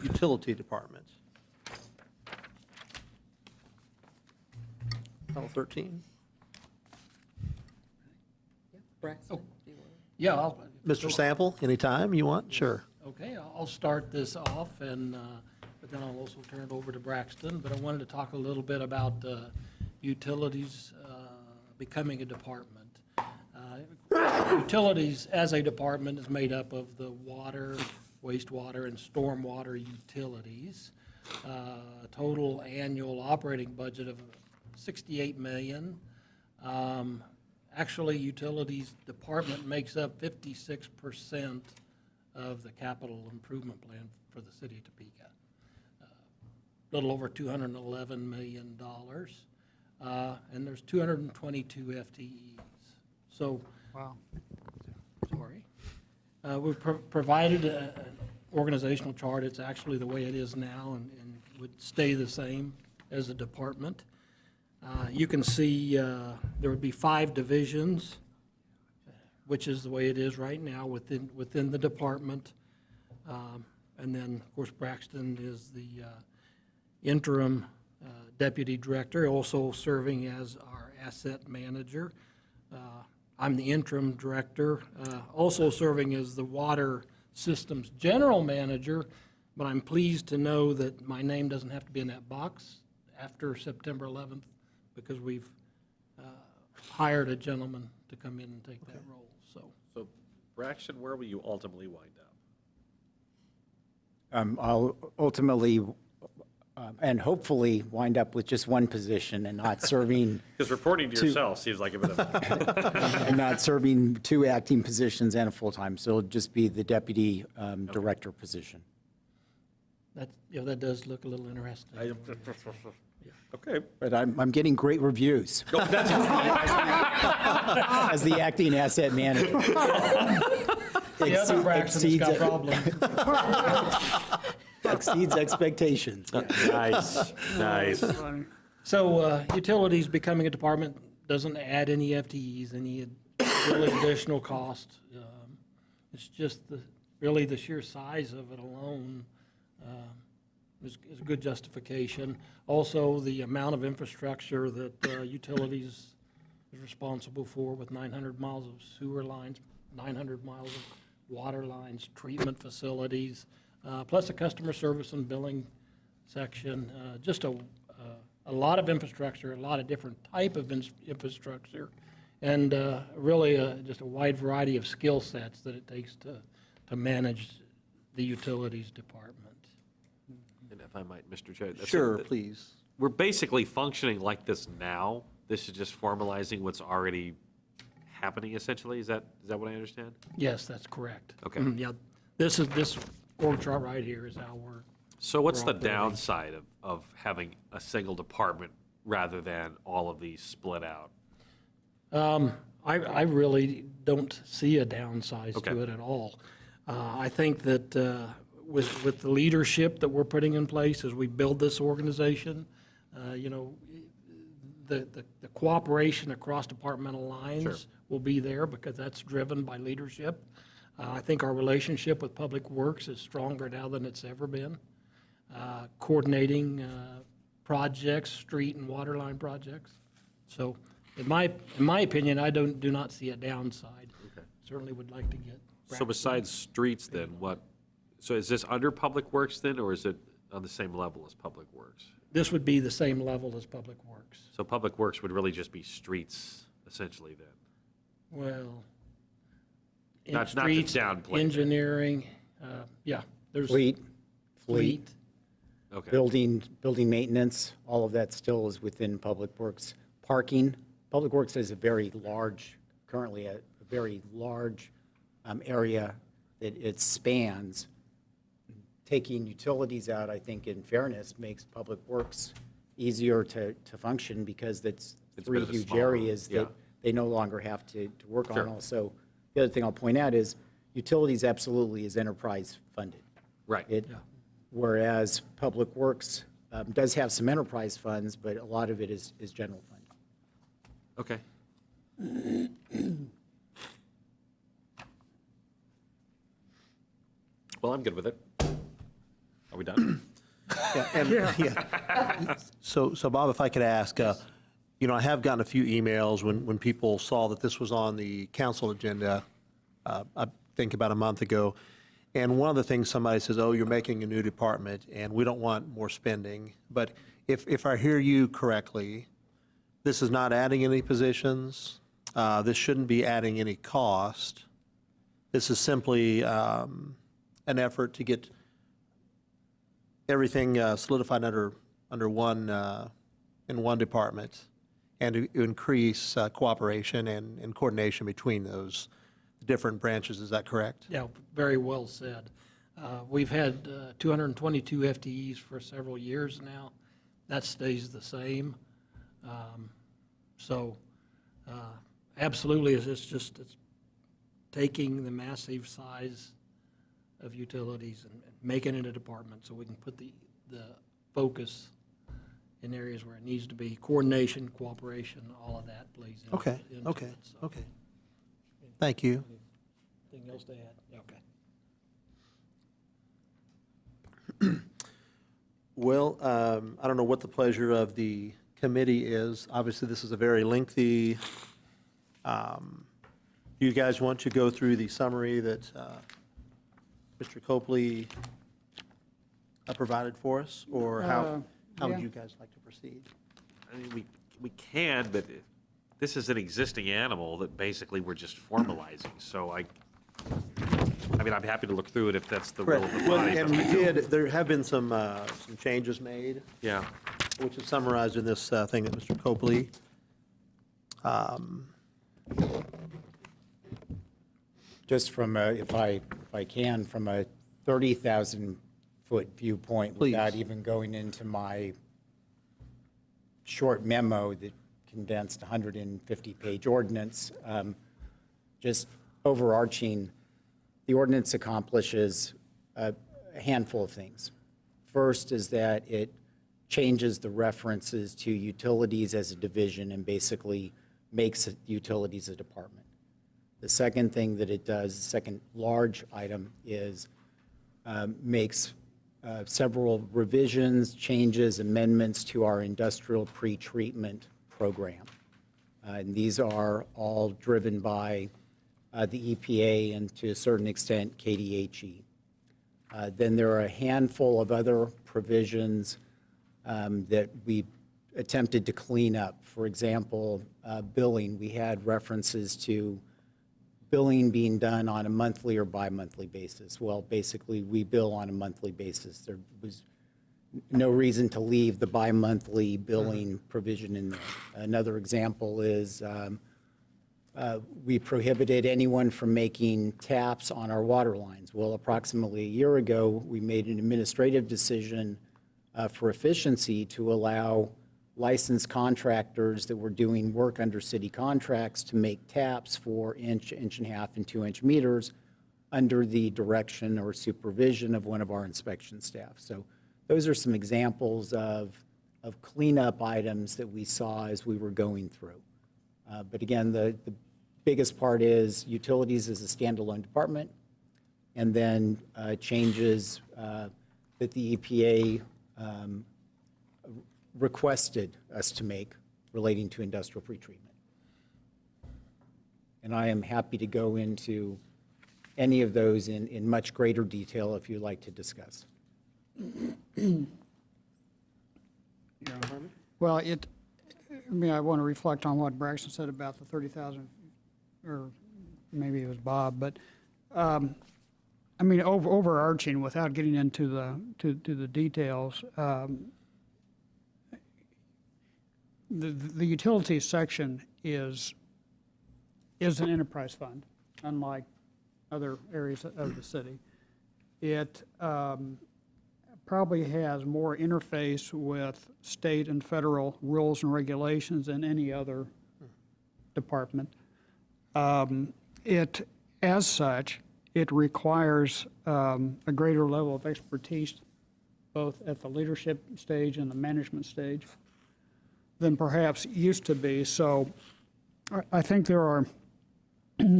utility department. Title 13. Braxton, Oh. do you want to? Yeah, I'll. Mr. Sample, anytime you want? Sure. Okay, I'll start this off, and, but then I'll also turn it over to Braxton. But I wanted to talk a little bit about utilities becoming a department. Utilities as a department is made up of the water, wastewater, and stormwater utilities. Total annual operating budget of $68 million. Actually, utilities department makes up 56% of the capital improvement plan for the city of Topeka. A little over $211 million, and there's 222 FTEs. So, Wow. sorry. We've provided an organizational chart. It's actually the way it is now and would stay the same as a department. You can see there would be 5 divisions, which is the way it is right now within the department. And then, of course, Braxton is the interim deputy director, also serving as our asset manager. I'm the interim director, also serving as the water systems general manager, but I'm pleased to know that my name doesn't have to be in that box after September 11th because we've hired a gentleman to come in and take that role, so. So Braxton, where will you ultimately wind up? I'll ultimately and hopefully wind up with just one position and not serving Because reporting to yourself seems like a bit of a... and not serving 2 acting positions and a full-time. So it'll just be the deputy director position. That, that does look a little interesting. Okay. But I'm getting great reviews as the acting asset manager. The other Braxton's got problems. Exceeds expectations. Nice, nice. So utilities becoming a department doesn't add any FTEs, any really additional cost. It's just really the sheer size of it alone is a good justification. Also, the amount of infrastructure that utilities is responsible for with 900 miles of sewer lines, 900 miles of water lines, treatment facilities, plus a customer service and billing section. Just a lot of infrastructure, a lot of different type of infrastructure, and really just a wide variety of skill sets that it takes to manage the utilities department. And if I might, Mr. Chair. Sure, please. We're basically functioning like this now. This is just formalizing what's already happening, essentially. Is that what I understand? Yes, that's correct. Okay. Yeah, this org chart right here is how we're, So what's We're the operating. downside of having a single department rather than all of these split out? I really don't see a downside Okay. to it at all. I think that with the leadership that we're putting in place as we build this organization, you know, the cooperation across departmental lines will be there because that's driven by leadership. I think our relationship with Public Works is stronger now than it's ever been. Coordinating projects, street and water line projects. So in my opinion, I do not see a downside. Certainly would like to get. So besides streets then, so is this under Public Works then, or is it on the same level as Public Works? This would be the same level as Public Works. So Public Works would really just be streets essentially then? Well, in Not to streets, downplay. engineering, yeah, there's. Fleet, Okay. building maintenance, all of that still is within Public Works. Parking, Public Works has currently a very large area that it spans. Taking utilities out, I think in fairness, makes Public Works easier to function because it's It's a three bit of a huge smaller, areas yeah. that they no longer have to work Sure. on. Also, the other thing I'll point out is utilities absolutely is enterprise funded. Right. Whereas Public Works does have some enterprise funds, but a lot of it is general fund. Okay. Well, I'm good with it. Are we done? So Bob, if I could ask, you know, I have gotten a few emails when people saw that this was on the council agenda, I think about a month ago. And one of the things somebody says, oh, you're making a new department and we don't want more spending. But if I hear you correctly, this is not adding any positions. This shouldn't be adding any cost. This is simply an effort to get everything solidified under one, in one department and to increase cooperation and coordination between those different branches. Is that correct? Yeah, very well said. We've had 222 FTEs for several years now. That stays the same. So absolutely, it's taking the massive size of utilities and making it a department so we can put the focus in areas where it needs to be. Coordination, cooperation, all of that plays into Okay, into okay, it. So, okay. Thank you. anything else to add? Okay. Well, I don't know what the pleasure of the committee is. Obviously, this is a very lengthy, do you guys want to go through the summary that Mr. Copley provided for us? Or how would yeah. you guys like to proceed? I mean, we can, but this is an existing animal that basically we're just formalizing. So I mean, I'm happy to look through it if that's the will of the Well, body. and but we I don't- did, there have been some changes made, Yeah. which is summarized in this thing that Mr. Copley. Just from a, if I can, from a 30,000-foot viewpoint, Please. without even going into my short memo that condensed 150-page ordinance, just overarching, the ordinance accomplishes a handful of things. First is that it changes the references to utilities as a division and basically makes utilities a department. The second thing that it does, the second large item, is makes several revisions, changes, amendments to our industrial pretreatment program. And these are all driven by the EPA and to a certain extent KDHE. Then there are a handful of other provisions that we attempted to clean up. For example, billing, we had references to billing being done on a monthly or bi-monthly basis. Well, basically, we bill on a monthly basis. There was no reason to leave the bi-monthly billing provision in there. Another example is we prohibited anyone from making taps on our water lines. Well, approximately a year ago, we made an administrative decision for efficiency to allow licensed contractors that were doing work under city contracts to make taps for inch, inch and a half, and 2-inch meters under the direction or supervision of one of our inspection staff. So those are some examples of cleanup items that we saw as we were going through. But again, the biggest part is utilities as a standalone department, and then changes that the EPA requested us to make relating to industrial pretreatment. And I am happy to go into any of those in much greater detail if you'd like to discuss. Well, I mean, I want to reflect on what Braxton said about the 30,000, or maybe it was Bob, but, I mean, overarching, without getting into the details, the utilities section is an enterprise fund, unlike other areas of the city. It probably has more interface with state and federal rules and regulations than any other department. As such, it requires a greater level of expertise, both at the leadership stage and the management stage, than perhaps used to be. So I think there are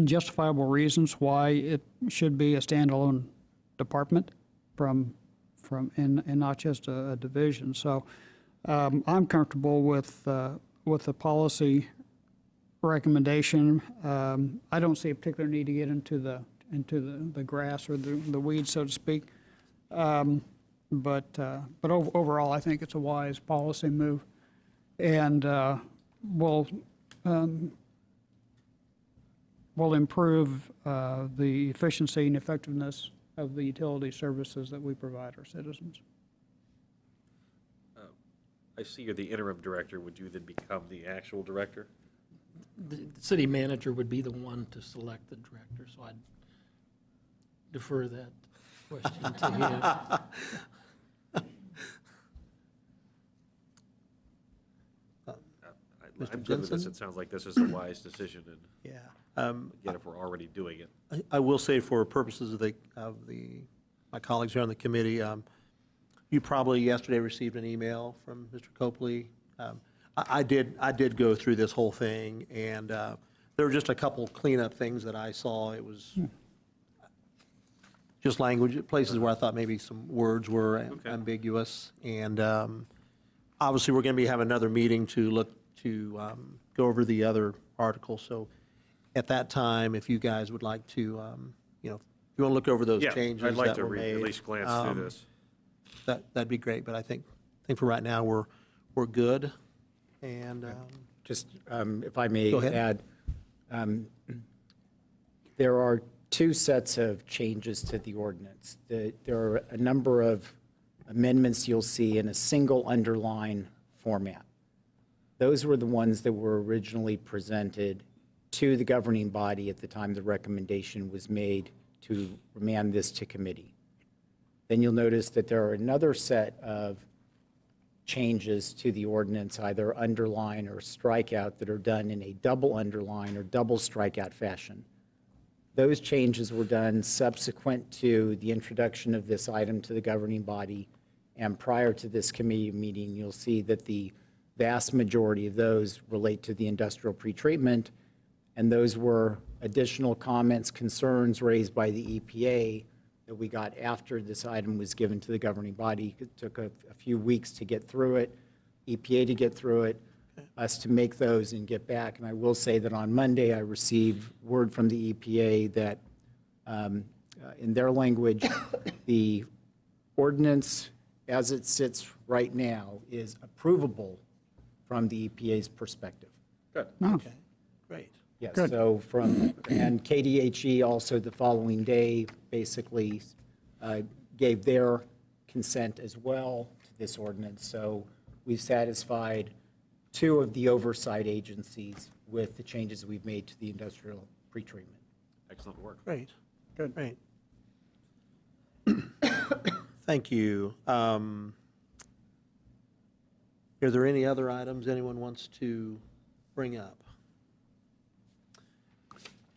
justifiable reasons why it should be a standalone department and not just a division. So I'm comfortable with the policy recommendation. I don't see a particular need to get into the grass or the weeds, so to speak. But overall, I think it's a wise policy move, and will improve the efficiency and effectiveness of the utility services that we provide our citizens. I see you're the interim director. Would you then become the actual director? The city manager would be the one to select the director, so I'd defer that question to him. I'm good with this. It sounds like this is a wise decision, and Yeah. again, if we're already doing it. I will say, for purposes of my colleagues here on the committee, you probably yesterday received an email from Mr. Copley. I did go through this whole thing, and there were just a couple cleanup things that I saw. It was just language, places where I thought maybe some words were ambiguous. And obviously, we're going to be having another meeting to go over the other articles. So at that time, if you guys would like to, if you want to look over those Yeah, changes I'd like that to were made, at least glance through this. that'd be great. But I think for right now, we're good. And Just, if I may Go ahead. add, there are two sets of changes to the ordinance. There are a number of amendments you'll see in a single underline format. Those were the ones that were originally presented to the governing body at the time the recommendation was made to remand this to committee. Then you'll notice that there are another set of changes to the ordinance, either underline or strikeout, that are done in a double underline or double strikeout fashion. Those changes were done subsequent to the introduction of this item to the governing body, and prior to this committee meeting, you'll see that the vast majority of those relate to the industrial pretreatment, and those were additional comments, concerns raised by the EPA that we got after this item was given to the governing body. It took a few weeks to get through it, EPA to get through it, us to make those and get back. And I will say that on Monday, I received word from the EPA that in their language, the ordinance as it sits right now is approvable from the EPA's perspective. Good. okay, great. Yes, Good. so and KDHE also the following day basically gave their consent as well to this ordinance. So we've satisfied 2 of the oversight agencies with the changes we've made to the industrial pretreatment. Excellent work. Great. Good. Great. Thank you. Are there any other items anyone wants to bring up?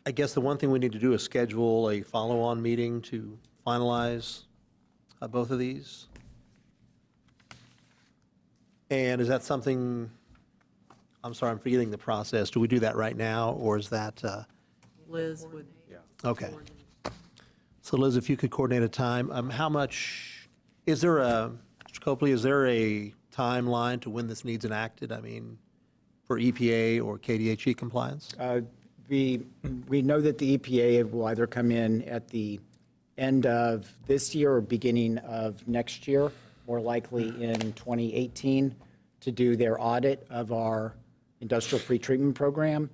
I guess the one thing we need to do is schedule a follow-on meeting to finalize both of these. And is that something, I'm sorry, I'm forgetting the process. Do we do that right now, or is that, Liz would. okay. So Liz, if you could coordinate a time, how much, is there a, Mr. Copley, is there a timeline to when this needs enacted? I mean, for EPA or KDHE compliance? We know that the EPA will either come in at the end of this year or beginning of next year, more likely in 2018, to do their audit of our industrial pretreatment program.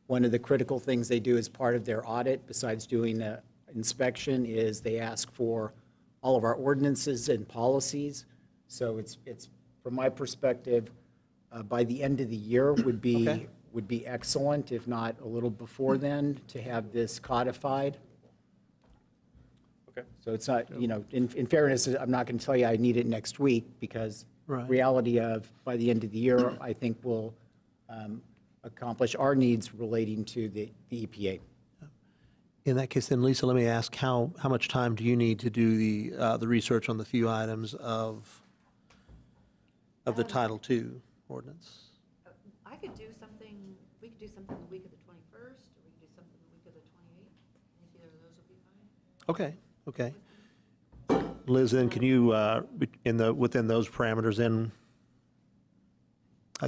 One of the critical things they do as part of their audit, besides doing an inspection, is they ask for all of our ordinances and policies. So it's from my perspective, by the end of the year would be Okay. would be excellent, if not a little before then, to have this codified. Okay. So it's not, you know, in fairness, I'm not going to tell you I need it next week, because Right. reality of, by the end of the year, I think we'll accomplish our needs relating to the EPA. In that case, then, Lisa, let me ask, how much time do you need to do the research on the few items of the Title II ordinance? I could do something, we could do something the week of the 21st, or we could do something the week of the 28th. I think either of those would be fine. Okay. Liz, then, can you, within those parameters, then,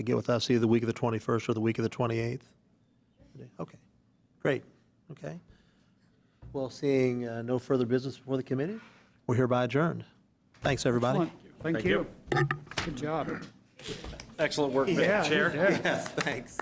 get with us either the week of the 21st or the week of the 28th? Okay, great, okay. Well, seeing no further business before the committee, we're hereby adjourned. Thanks, everybody. Excellent. Thank you. Good job. Excellent work, Yeah, Mr. Chair. yeah. Yes, thanks.